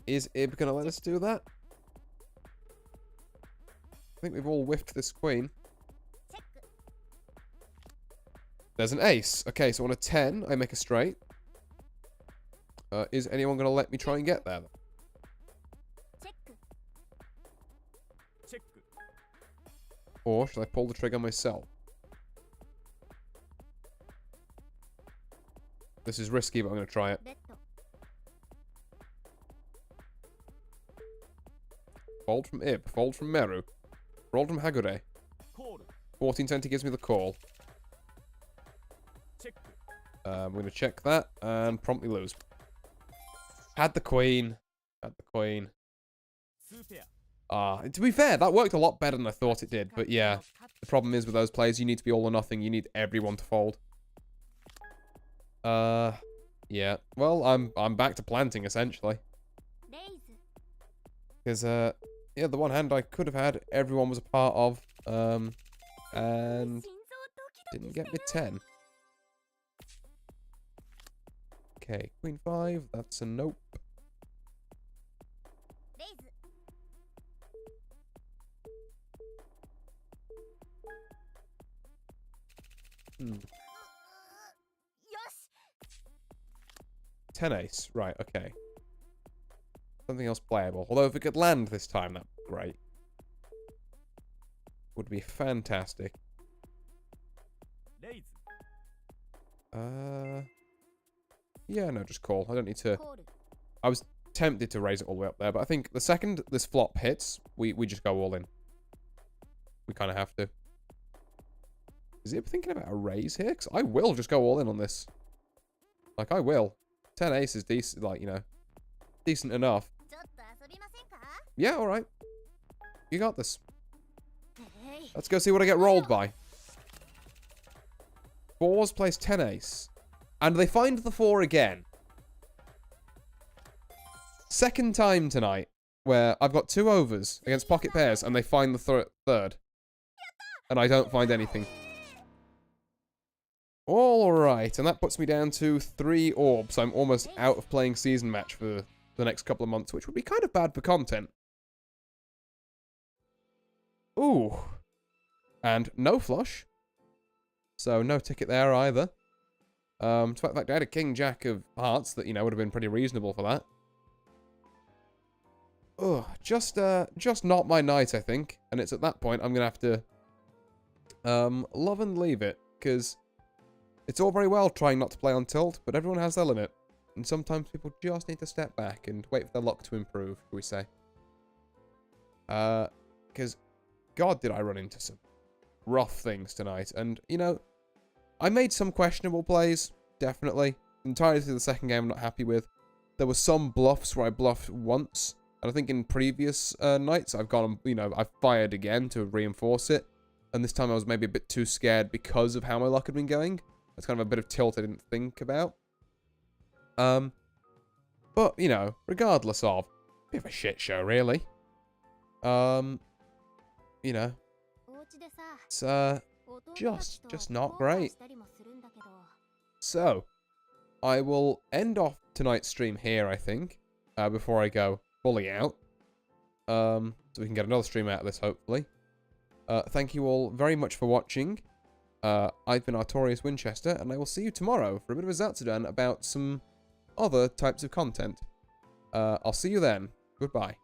Is Ib going to let us do that? I think we've all whiffed this queen. There's an ace. Okay, so on a 10, I make a straight. Is anyone going to let me try and get there? Or should I pull the trigger myself? This is risky, but I'm going to try it. Fold from Ib. Fold from Meru. Fold from Hagure. 14 centi gives me the call. I'm going to check that and promptly lose. Had the queen. Had the queen. To be fair, that worked a lot better than I thought it did. But yeah, the problem is with those plays, you need to be all or nothing. You need everyone to fold. Yeah. Well, I'm back to planting, essentially. Because, yeah, the one hand I could have had, everyone was a part of. And didn't get me 10. Okay, queen 5, that's a nope. Hmm. 10 ace, right, okay. Something else playable. Although if it could land this time, that'd be great. Would be fantastic. Yeah, no, just call. I don't need to... I was tempted to raise it all the way up there, but I think the second this flop hits, we just go all in. We kind of have to. Is he thinking about a raise here? Because I will just go all in on this. Like, I will. 10 ace is decent, like, you know, decent enough. Yeah, alright. You got this. Let's go see what I get rolled by. 4s plays 10 ace. And they find the 4 again. Second time tonight where I've got 2 overs against pocket pairs and they find the third. And I don't find anything. Alright, and that puts me down to 3 orbs. I'm almost out of playing season match for the next couple of months, which would be kind of bad for content. Ooh. And no flush. So no ticket there either. In fact, I had a king jack of hearts that, you know, would have been pretty reasonable for that. Ugh, just not my night, I think. And it's at that point I'm going to have to love and leave it, because it's all very well trying not to play on tilt, but everyone has their limit. And sometimes people just need to step back and wait for their luck to improve, shall we say. Because, God, did I run into some rough things tonight. And, you know, I made some questionable plays, definitely. Entirely through the second game I'm not happy with. There were some bluffs where I bluffed once. And I think in previous nights I've gone, you know, I've fired again to reinforce it. And this time I was maybe a bit too scared because of how my luck had been going. That's kind of a bit of tilt I didn't think about. But, you know, regardless of, bit of a shit show, really. You know, it's, just not great. So, I will end off tonight's stream here, I think, before I go fully out. So we can get another stream out of this, hopefully. Thank you all very much for watching. I've been Artorius Winchester, and I will see you tomorrow for a bit of a Zatsudan about some other types of content. I'll see you then. Goodbye.